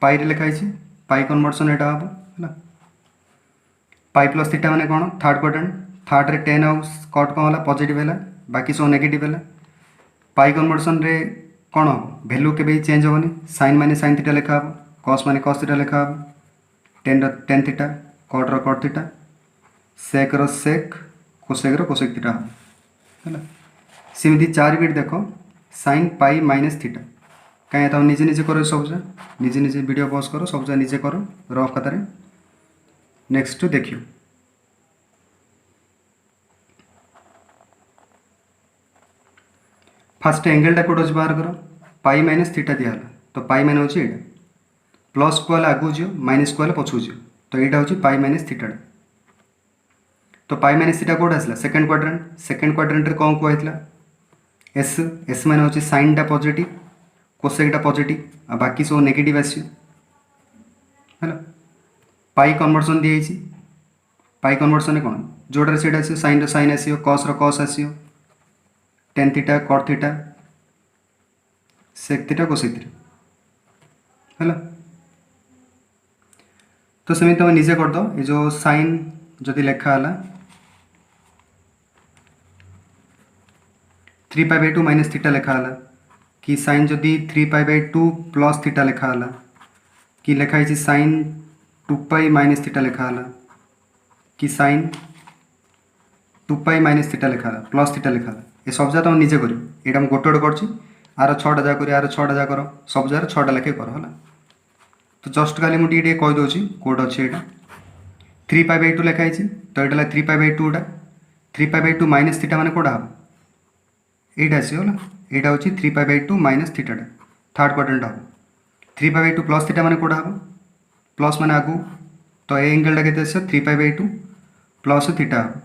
S1: पाई लिखाई पाई कन्वर्सन यहाँ हम है पाई प्लस थीटा मैंने कौन थर्ड क्वाड्रेंट थर्ड रे 10 आउ कट कौन है पॉजिटिव है बाकी सब नेगेटिव है पाई कन्वर्सन रे कौन हम वैल्यू के चेंज होनी साइन माने साइन थीटा लिखा हम कॉस माने कॉस थीटा लिखा हम tan theta cot cot theta sec sec cosec cosec theta है सेमती 4 बिट देख साइन पाई माइनस थीटा कहीं तुम निजे निजे करो सब निजे निजे वीडियो पॉज करो सब निजे करो रफ खातार नेक्स्ट देखियो फास्ट एंगेलटा कौट अच्छे बाहर करो पाई माइनस थीटा दिया तो पाई मान हूँ ये प्लस को आगू जो माइनस को पछू जो तो यहाँ हूँ पाई माइनस थीटा तो पाई माइनस थीटा कौट आसला सेकेंड क्वाड्रेंट कौन कहला एस मान हूँ साइनटा पॉजिटिव कोसेकटा पॉजिटिव आ बाकी सब नेगेटिव आस पाई कन्वर्सन दिखाई पाई कन्वर्सन कौन जोड़े से आस साइन साइन आस कस आस tan theta cot theta sec theta cosec theta है तो सेमती तुम निजे करद ये जो साइन जदि लिखाला 3π/2 माइनस थीटा लिखाला कि साइन जदि 3π/2 प्लस थीटा लिखाला कि लिखाई साइन 2π माइनस थीटा लिखाला कि साइन 2π माइनस थीटा लिखाला प्लस थीटा लिखाला ये सब जगह तुम निजे कर यहाँ मुझे गोटे गोटे कर आर 6टा जगह कर आर 6टा जगह कर सब जगह 6टा लेखे कर है तो जस्ट खाली मुझे कहीदे कौट अच्छे यहाँ 3π/2 लिखाई तो यहाँ 3π/2 3π/2 माइनस थीटा मैंने कौटा हम यहाँ आसो यहाँ हूँ 3π/2 माइनस थीटाटा थर्ड क्वाड्रेंट हम 3π/2 प्लस थीटा मैंने कौटा हम प्लस मैंने आगू तो ये एंगेलटा के 3π/2 प्लस थीटा हम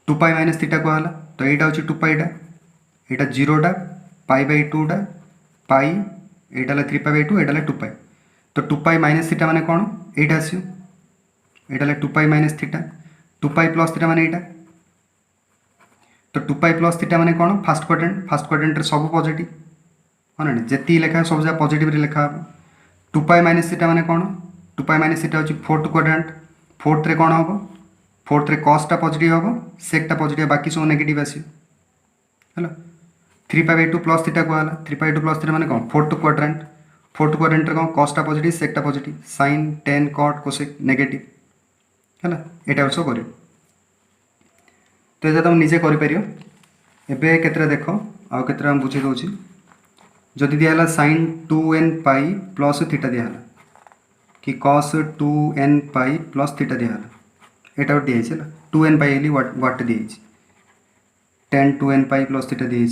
S1: 2π माइनस थीटा कहला तो यहाँ हूँ 2πटा यहाँ 0टा पाई/2टा पाई यहाँ 3π/2 यहाँ 2π तो 2π माइनस थीटा मैंने कौन यहाँ आसो यहाँ 2π माइनस थीटा 2π प्लस थीटा मैंने यहाँ तो 2π प्लस थीटा मैंने कौन फास्ट क्वाड्रेंट सब पॉजिटिव है ना जी लिखा सब जगह पॉजिटिव लिखा हम 2π माइनस थीटा मैंने कौन 2π माइनस थीटा हूँ फोर्थ क्वाड्रेंट फोर्थ रे कौन हम फोर्थ रे कॉसटा पॉजिटिव हम सेकटा पॉजिटिव बाकी सब नेगेटिव आस है 3π/2 प्लस थीटा कहला 3π/2 प्लस थीटा मैंने कौन फोर्थ क्वाड्रेंट रे कौन कॉसटा पॉजिटिव सेकटा positive sine tan cot cosec negative है यहाँ सब कर तो ये तुम निजे कर केतरा देख आउ केतरा बुझे दूसरी जदि दिहला साइन 2nπ प्लस थीटा दिहला कि cos 2n पाई प्लस थीटा दिहला एटा दिए 2n पाई वाट दिए tan 2n पाई प्लस थीटा दिए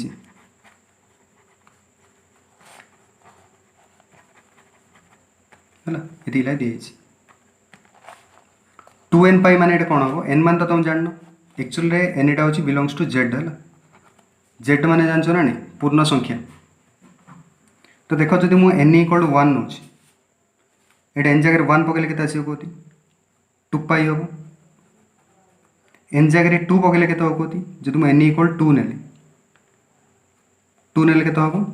S1: है ये दिए 2n पाई माने कौन हम n मान तो तुम जान एक्चुअल एन एटा हूँ बिलोंग्स टू जेड है जेड माने जान ना नहीं पूर्ण संख्या तो देख जब मुझे एन इक्वल 1 नौ ये एन जगह 1 पकड़े के कहती 2 पाई हम एन जगह 2 पकड़े के कहती जब मुझे एन इक्वल 2 ने 2 ने के हम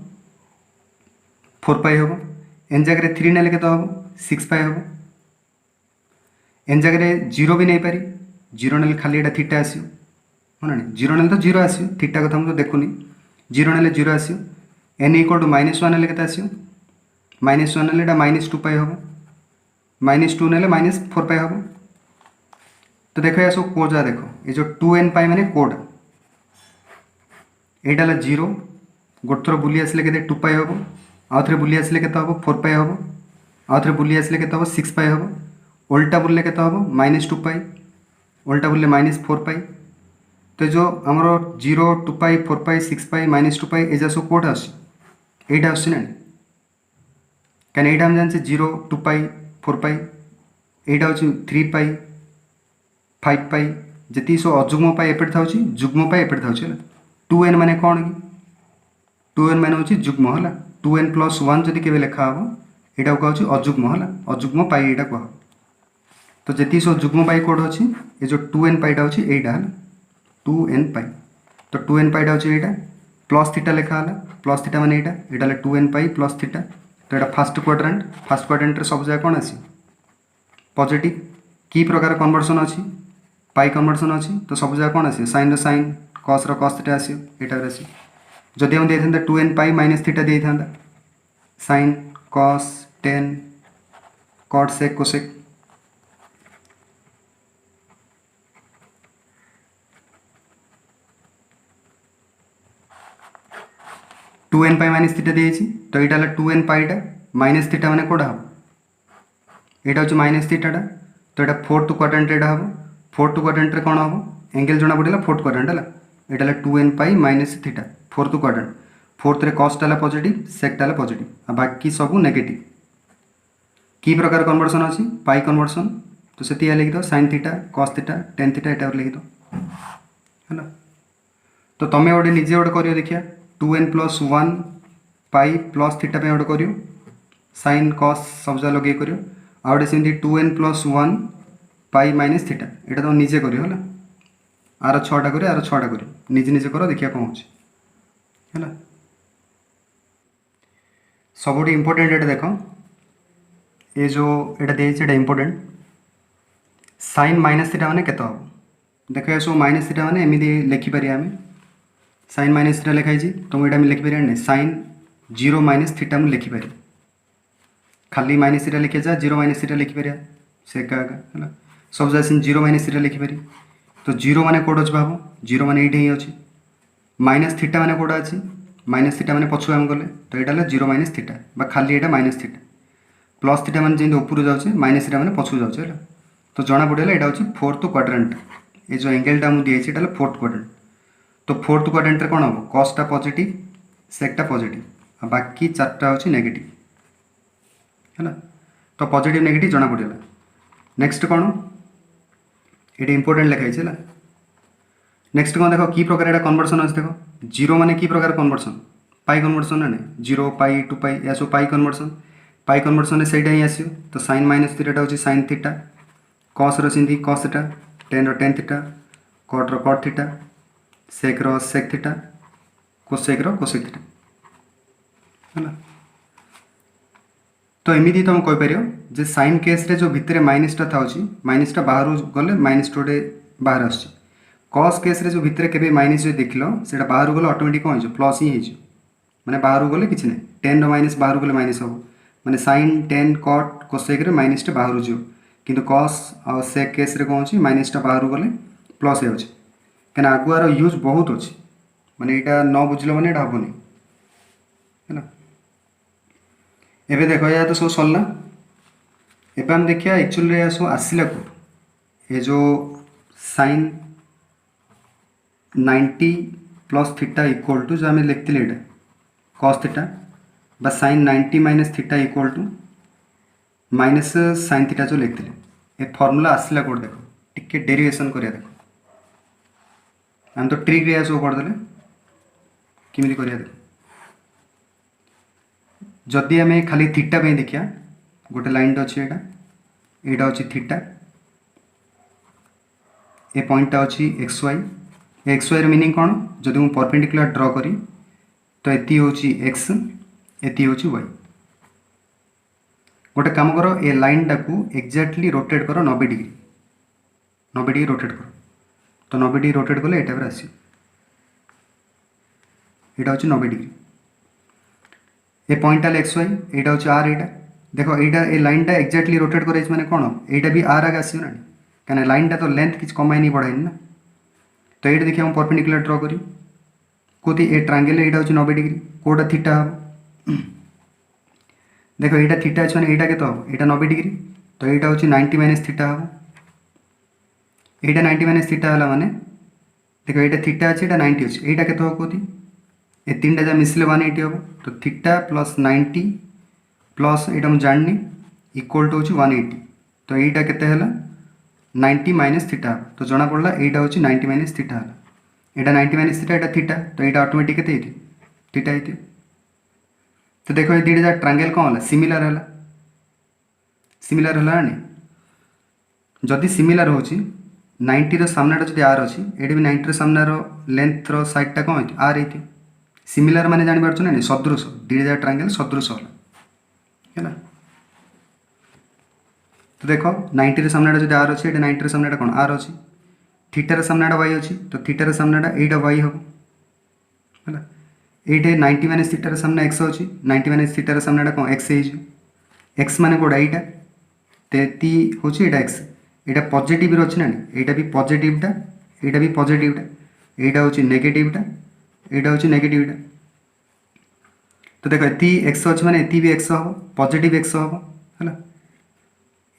S1: 4 पाई हम एन जगह 3 ने के हम 6 पाई हम एन जगह 0 भी नहीं पारी 0 ने खाली एटा थीटा आसो हाँ ना 0 ने तो 0 आसो थीटा कथा मुझे देखुनी 0 ने 0 आसो एन इक्वल टू -1 ने के आसो -1 ने -2 पाई हम -2 ने -4 पाई हम तो देखो यह सब कोड देखो ये जो 2n पाई माने कोड यहाँ 0 गोटे थर बुली आसले के 2 पाई हम आउ थे बुली आसले के 4 पाई हम आउ थे बुली आसले के 6 पाई हम उल्टा बुलले के हम -2 पाई उल्टा बुलले -4 पाई तो जो आमर 0 2 पाई 4 पाई 6 पाई -2 पाई एजा सब कोड आईटा आसना कहीं यहाँ हम जानते 0 2 पाई 4 पाई यहाँ हूँ 3 पाई 5 पाई जी सब अजुग्म पाई एपटे था जुग्म पाई एपटे था 2n माने कौन कि 2n माने हूँ जुग्म है 2n + 1 जदि के लिखा हम यहाँ कहूँ अजुग्म है अजुग्म पाई यहाँ कह तो जी सब जुग्म पाई कोड अच्छी ये जो 2n पाईटा हूँ यहाँ है 2n पाई तो 2n पाईटा हूँ यहाँ प्लस थीटा लिखा है प्लस थीटा माने यहाँ 2n पाई प्लस थीटा तो यहाँ फास्ट क्वाड्रेंट सब जगह कौन आस पॉजिटिव की प्रकार कन्वर्सन अच्छी पाई कन्वर्सन अच्छी तो सब जगह कौन आस साइन रईन कस रस थीटा आस यहाँ आस जदि हम देता 2n पाई माइनस थीटा दे था sine cos tan cot sec cosec 2n pi minus theta दिए तो यहाँ 2n पाईटा माइनस थीटा माने कौटा हम यहाँ हूँ माइनस थीटाटा तो यहाँ 4th क्वाड्रेंट यहाँ हम 4th क्वाड्रेंट कौन हम एंगल जना पड़ा 4th क्वाड्रेंट है यहाँ 2n pi minus theta 4th quadrant 4th रे कॉस्टा पॉजिटिव सेक्टा पॉजिटिव बाकी सब नेगेटिव की प्रकार कन्वर्सन अच्छी पाई कन्वर्सन तो से लिखि दो sine theta cos theta tan theta यहाँ लिखि दो है तो तुम्हें गोटे निजे गोटे कर देखिए 2n + 1 पाई प्लस थीटा पे गोटे कर साइन कस सब जगह लगे कर आउटे सेमती 2n + 1 पाई माइनस थीटा यहाँ तुम निजे कर आर 6टा कर आर 6टा कर निजे निजे कर देखिए कौन है सब इम्पोर्टेंट ये देख ये जो यहाँ दे इम्पोर्टेंट साइन माइनस थीटा माने केत हम देख ये सब माइनस थीटा माने एमती लिखिपर आम साइन माइनस थीटा लिखाई तो मुझे लिखिपर नहीं साइन 0 माइनस थीटा मुझे लिखिपर खाली माइनस थीटा लिखे जा 0 माइनस थीटा लिखिपर से है सब जगह 0 माइनस थीटा लिखिपर तो 0 माने कौट अच्छे भाव 0 माने ये अच्छी माइनस थीटा माने कौटा अच्छी माइनस थीटा माने पछुआ आम गले तो यहाँ 0 माइनस थीटा खाली यहाँ माइनस थीटा प्लस थीटा माने जमी ऊपर जाऊे माइनस थीटा माने पछुआ जाऊे तो जना पड़ा यहाँ हूँ 4th क्वाड्रेंट ये जो एंगलटा मुझे दिए 4th क्वाड्रेंट तो 4th क्वाड्रेंट कौन हम कसटा पॉजिटिव सेक्टा पॉजिटिव बाकी 4टा हूँ नेगेटिव है तो पॉजिटिव नेगेटिव जना पड़ा नेक्स्ट कौन ये इंपोर्टेंट लिखाई है नेक्स्ट कौन देख की प्रकार यहाँ कन्वर्सन अच्छे देख 0 माने की प्रकार कन्वर्सन पाई कन्वर्सन ना नहीं 0 पाई 2 पाई या सब पाई कन्वर्सन से ही आस तो साइन माइनस थीटा हूँ साइन थीटा कस रही cos theta tan tan theta cot cot theta sec sec theta cosec cosec theta है तो एमती तुम कहीपर जे साइन केस रे जो भितर माइनसटा था माइनसटा बाहर गले माइनस गोटे बाहर आस कस केस रे जो भितर के माइनस जो देख से बाहर गले ऑटोमेटिक कौन हो प्लस ही हो मैंने बाहर गले कि ना 10 माइनस बाहर गले माइनस हम मैंने साइन 10 कट कोसेक माइनसटा बाहर जो किंतु कस आ सेक केस रे कौन हो माइनसटा बाहर गले प्लस हो कहीं आगुआर यूज बहुत अच्छे माने यहाँ न बुझल मैंने यहाँ हेनी है एवं देख या तो सब सरला एवं हम देखिए एक्चुअली आसो आसला को ये जो sine 90 plus theta equal to जो आम लिखते ये कॉस थीटा बा sine 90 minus theta equal to minus sine theta जो लिखते ये फर्मूला आसला कोड देख टिके डेरिवेशन करिया देख हम तो ट्रिक रे सब करदे किमी करिया देख जदि आम खाली थीटा पे देखिया गोटे लाइन अच्छी यहाँ अच्छी थीटा ए पॉइंटा अच्छी एक्स वाई मीनिंग कौन जदि मुझे परपेंडिकुलर ड्र करी तो ये हूँ एक्स ये हूँ वाई गोटे काम कर ए लाइन टाक एक्जाक्टली रोटेट कर 90 डिग्री रोटेट कर तो 90 डिग्री रोटेट कले ये आस यहाँ हूँ 90 डिग्री ए पॉइंटा एक्स वाई यहाँ हूँ आर यहाँ देखो यहाँ ए लाइनटा एक्जाक्टली रोटेट कर मैंने कौन यहाँ भी आर आगे आसो ना कहीं लाइनटा तो लेंथ किसी कमाई नहीं बढ़ाई ना तो ये देखिए हम परपेंडिकुलर ड्र करी कौटी ए ट्रांगेल यहाँ हूँ 90 डिग्री कौटा थीटा हम देखो यहाँ थीटा अच्छे मैंने यहाँ के यहाँ 90 डिग्री तो यहाँ हूँ 90 माइनस थीटा हम यहाँ 90 माइनस थीटा है माने देखो यहाँ थीटा अच्छे यहाँ 90 अच्छे यहाँ के कौटी ये तीन टा जहाँ मिसले 180 हम तो थीटा प्लस 90 प्लस यहाँ मुझे जाननी इक्वल टू हूँ 180 तो यहाँ के 90 माइनस थीटा तो जना पड़ा यहाँ हूँ 90 माइनस थीटा है यहाँ 90 माइनस थीटा यहाँ थीटा तो यहाँ ऑटोमेटिक के थीटा ये तो देखो ये दुटा ट्रांगेल कौन है सिमिलर है जदि सिमिलर हो 90 सामनाटा जब आर अच्छी ये भी 90 सामनार लेंथ साइडटा कौन है आर ये सिमिलर माने जानी पार्छ ना सदृश दुटा ट्रांगेल सदृश है तो देखो 90 सामनाटा जब आर अच्छी 90 सामनाटा कौन आर अच्छी थीटार सामनाटा वाई अच्छी तो थीटार सामनाटा यहाँ वाई हम है ये 90 माइनस थीटार सामना एक्स अच्छी 90 माइनस थीटार सामनाटा कौन एक्स एक्स माने कौटा यहाँ तेती हूँ यहाँ एक्स यहाँ पॉजिटिव अच्छी ना यहाँ भी पॉजिटिवटा यहाँ भी पॉजिटिवटा यहाँ हूँ नेगेटिवटा यहाँ हूँ नेगेटिवटा तो देखो ये एक्स अच्छे मैंने ये भी एक्स हम पॉजिटिव एक्स हम है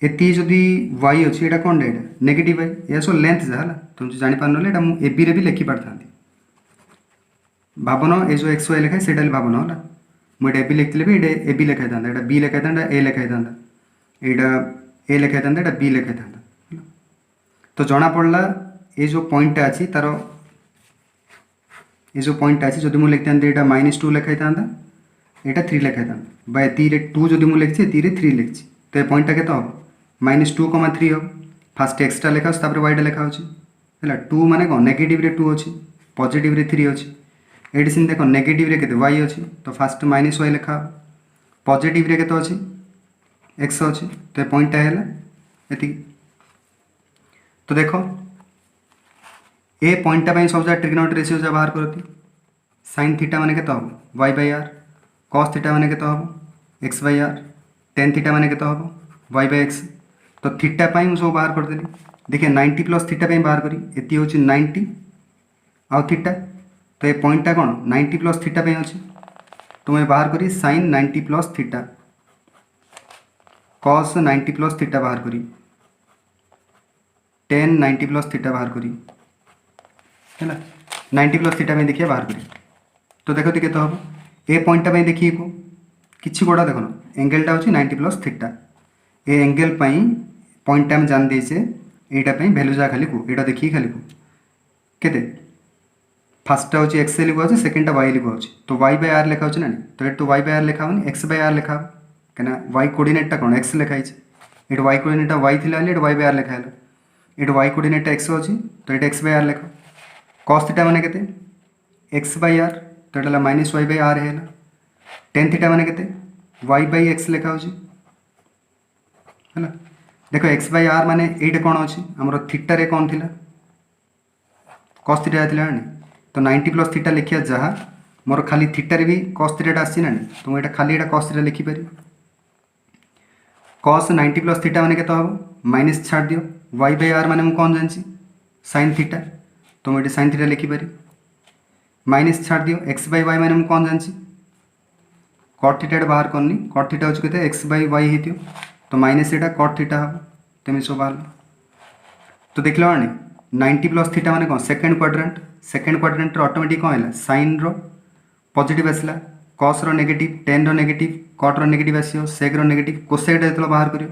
S1: ये जदि वाई अच्छी यहाँ कौन यहाँ नेगेटिव वाई यह सब लेंथ जहाँ तुम जो जापार ना मुझे ए बी भी लिखि पारि था भावन ये जो एक्स वाई लिखाए से भावन है मुझे ए बी लिखी भी ये ए बी लिखाई था यहाँ बी लिखाई था ए लिखाई था यहाँ ए लिखाई था यहाँ बी लिखाई था तो जना पड़ा ये जो पॉइंटा अच्छी तार ये जो पॉइंटा अच्छी जब मुझे लिखी था यहाँ -2 लिखाई था यहाँ 3 लिखाई था बा ये 2 जब मुझे लिखी ये 3 लिखी तो ये पॉइंटा के हम -2,3 हम फास्ट एक्सटा लिखा तापर वाईटा लिखा है 2 माने कौन नेगेटिव रे 2 अच्छी पॉजिटिव रे 3 अच्छी ये सीन देख नेगेटिव रे के वाई अच्छी तो फास्ट माइनस वाई लिखा पॉजिटिव रे के अच्छी एक्स अच्छी तो ये पॉइंटा है ये तो देख ए पॉइंटा सब जगह ट्रिग्नोमेट्रिक रेशियो जब बाहर करती साइन थीटा माने के हम Y by R cos theta माने के हम X by R tan theta माने के हम वाई बाई एक्स तो थीटा मुझे सब बाहर करदेली देखिए 90 प्लस थीटा बाहर करी ये हूँ 90 आउ थीटा तो ये पॉइंटा कौन 90 प्लस थीटा अच्छी तो मैं बाहर करी sine 90 plus theta cos 90 plus theta बाहर करी टेन 90 प्लस थीटा बाहर करी है 90 प्लस थीटा देखिए बाहर करी तो देखो तो केते हम ए पॉइंटा देखिए को किसी गोटा देख एंगेलटा हूँ 90 प्लस थीटा ए एंगेल पॉइंटा आम जान देचे यहाँ भैल्यू जहाँ खाली को यहाँ देखिए खाली को केते फार्स्टा हूँ एक्स लिखा अच्छे सेकेंडटा वाई लिखा अच्छे तो वाई बाय आर लिखा अच्छे ना तो ये तो वाई बाय आर लिखा होनी एक्स बाय आर लिखा कहीं वाई कोऑर्डिनेटटा कौन एक्स लिखाई ये वाई कोऑर्डिनेटटा वाई थी ये वाई बाय आर लिखा है ये वाई कोऑर्डिनेटटा एक्स अच्छी तो ये एक्स बाय आर लिखा कॉस थीटा माने केते एक्स बाय आर तो ये माइनस वाई बाय आर है टेन थीटा माने केते वाई बाय एक्स लिखा हो देखो एक्स बाय आर माने ये कौन अच्छी आमर थीटारे कौन थी कॉस थीटा थी तो 90 प्लस थीटा लिखिया जहाँ मोर खाली थीटारे भी कॉस थीटा आसी ना तो मुझे खाली यहाँ कॉस थीटा लिखिपारि कॉस 90 प्लस थीटा माने के हम माइनस छाड़ दियो वाई बाय आर माने कौन जानी साइन थीटा तो मुझे साइन थीटा लिखिपारि माइनस छाड़ दियो एक्स बाय वाई माने कौन जानी कट थीटा बाहर करनी कट थीटा हूँ के एक्स बाय वाई हो तो माइनस एटा कट थीटा हम तेमी सब बाहर। तो देख लो 90 प्लस थीटा माने कौन सेकेंड क्वाड्रेंट ऑटोमेटिक कौन है साइन रो पॉजिटिव आसला कॉस रो नेगेटिव टेन रो नेगेटिव कट रो नेगेटिव आसियो सेक रो नेगेटिव कोसेक जो बाहर करियो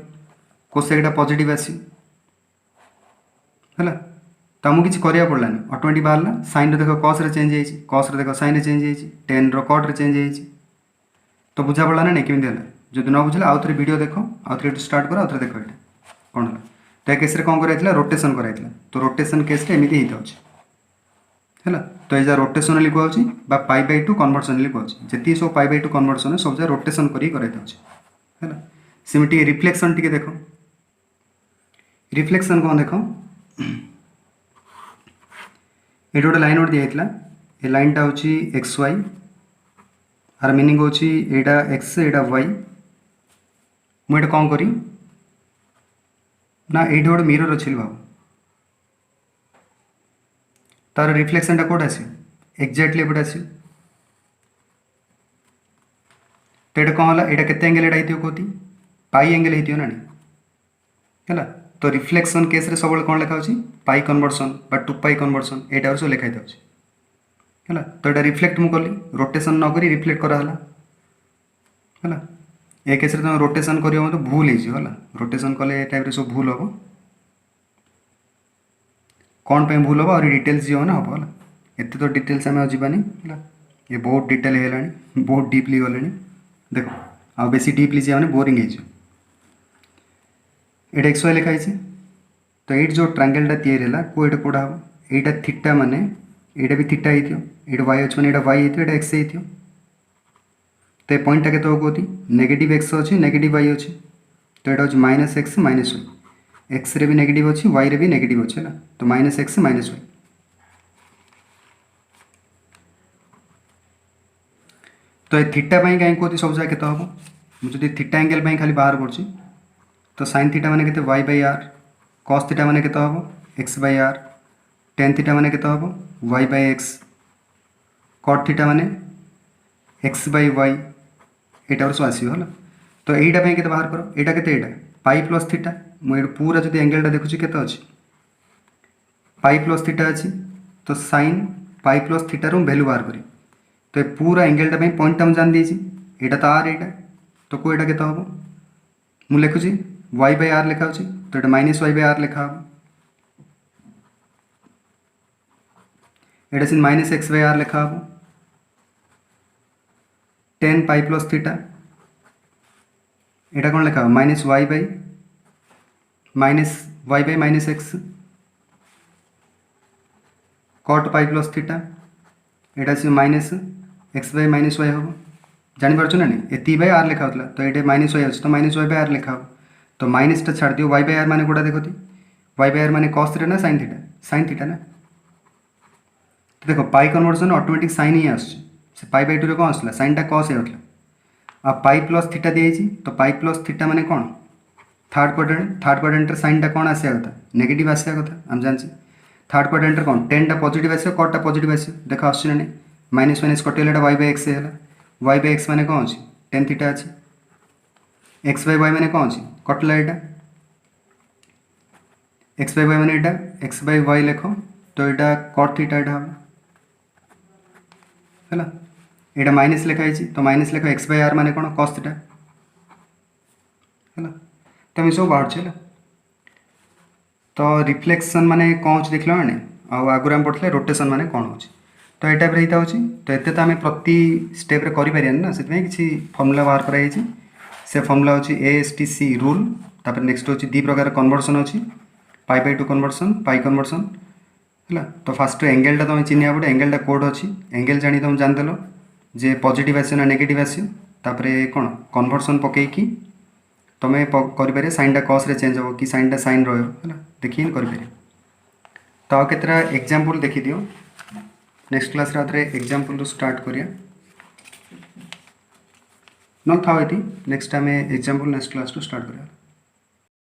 S1: कोसेक पॉजिटिव आसियो है तो आमको किसी करिया पड़लानी ऑटोमेटिक बाहरला साइन रो देखो कॉस रे चेंज होइछि कॉस रो देखो साइन रे चेंज होइछि टेन रो कट रे चेंज होइछि तो बुझा पड़ला ना नहीं केमिति हला जदि न बुझला आउ थरे वीडियो देखो आउ थरे स्टार्ट करो आउ थरे देखो एटा कोन हला तो ए केस रे कोन कराइतला रोटेशन कराइतला तो रोटेशन केस रे एमिति हित अछि हैला तो एजा रोटेशन लिखो अछि बा पाई बाय 2 कन्वर्जन लिखो अछि जति सब पाई बाय 2 कन्वर्जन सब जा रोटेशन करी कराइत अछि हैला सिमिटी रिफ्लेक्शन टिके देखो रिफ्लेक्शन कोन देखो ये गोटे लाइन गोटे दिखाई ये लाइनटा हूँ एक्स वाई आर मीनिंग हूँ यहाँ एक्स यहाँ वाई मुझे कौन करी ना ये गोटे मिरर अच्छी भाव तार रिफ्लेक्शन कौट आस एक्जाक्टली एपटे आस तो ये कौन है यहाँ के एंगल एटा कहती पाई एंगल होती ना है तो रिफ्लेक्शन केस रे सब कौन लिखा पाई कन्वर्सन बा 2 पाई कन्वर्सन यहाँ सब लिखाई है तो यहाँ रिफ्लेक्ट मुझे कली रोटेशन न करी रिफ्लेक्ट कराला है ए केस तुम रोटेशन कर मतलब भूल है रोटेशन कले टाइप सब भूल हम कौन पे भूल हम और डिटेल्स जी ना हम है एत तो डिटेल्स आम जावानी है ये बहुत डिटेल है बहुत डीपली गले देख आ बेसी डीपली जावानी बोरिंग है ये एक्स वाई लिखाई तो ये जो ट्रायंगलटा या कोटा कोड़ा हम यहाँ थीटा माने यहाँ भी थीटा हो वाई अच्छे मैंने वाई हो एक्स हो तो ये पॉइंटा के कहती नेगेटिव एक्स अच्छी नेगेटिव वाई अच्छी तो यहाँ हूँ minus X minus Y X रे भी नेगेटिव अच्छी वाई रे भी नेगेटिव अच्छे है तो माइनस एक्स माइनस वाई तो ये थीटा कहीं कहती सब जगह के हम मुझे थीटा एंगल खाली बाहर कर तो साइन थीटा माने केते Y by R cos theta माने केते हम X by R tan theta माने केते हम Y by X cot theta माने एक्स बाई वाई यहाँ सब आसो है तो यहीटा के बाहर कर यहाँ के पाई प्लस थीटा मुझे पूरा जो एंगलटा देखुची केते अच्छी पाई प्लस थीटा अच्छी तो साइन पाई प्लस थीटा रू भैल्यू बाहर करी तो ये पूरा एंगलटा पॉइंटा मुझे जान देती यहाँ तो आर यहाँ तो को यहाँ के हम मुझे लिखुची वाई बाई आर लिखा तो ये माइनस वाई बाई आर लिखा ये sine minus X by R लिखा 10 पाई प्लस थीटा यहाँ कौन लिखा minus Y by minus X cot pi plus theta यहाँ से minus X by minus Y हम जापार ना नहीं एति बाई आर लिखा तो ये माइनस वाई अच्छे तो माइनस वाई बाई आर लिखा तो माइनसटा छाड़ दियो वाई बाई आर माने गोटा देखती वाई बाई आर माने कॉस थीटा ना साइन थीटा ना तो देखो पाई कन्वर्जन ऑटोमेटिक साइन ही आस पाई बाई 2 रे कौन आसला साइनटा कॉस होता आ पाई प्लस थीटा दी तो पाई प्लस थीटा माने कौन थर्ड क्वाड्रेंट साइनटा कौन आसा कथा नेगेटिव आसा कथा आम जानी थर्ड क्वाड्रेंट कौन 10टा पॉजिटिव आस कटा पॉजिटिव आस देख आस माइनस माइनस कटिगला वाई बाई एक्स है वाई बाई एक्स माने कौन अच्छी 10 थीटा अच्छी एक्स बाई वाई माने कौन अच्छी कटला यहाँ एक्स बाई वाई माने यहाँ एक्स बाई वाई लिख तो यहाँ कट थीटा यहाँ है यहाँ माइनस लिखाई तो माइनस लिख एक्स बाई आर माने कौन कॉस थीटा है तो ये सब बाहर है तो रिफ्लेक्शन माने कौन अच्छे देख लो आगुरी आम पढ़ते रोटेशन माने कौन हो तो ये टाइप होता हो तो ये तो आम प्रति स्टेप्रे करें ना से किसी फर्मूला बाहर कराई से फर्मूला हूँ ASTC रूल तापर नेक्स्ट हूँ दी प्रकार कन्वर्सन अच्छी पाई बाई 2 कन्वर्सन पाई कन्वर्सन है तो फास्ट एंगलटा तुम चिन्ह पड़े एंगलटा कोड अच्छी एंगल जानी तुम जानीदेल जे पॉजिटिव आस ना नेगेटिव आस कौन कन्वर्सन पकईकी तुम्हें कर साइनटा कॉस रे चेंज हो कि साइनटा साइन रहा देखिए करें तो आउ केतरा एग्जांपल देखी दियो नेक्स्ट क्लास रे एग्जांपल स्टार्ट करिया न था ये next time example next class to start करिया।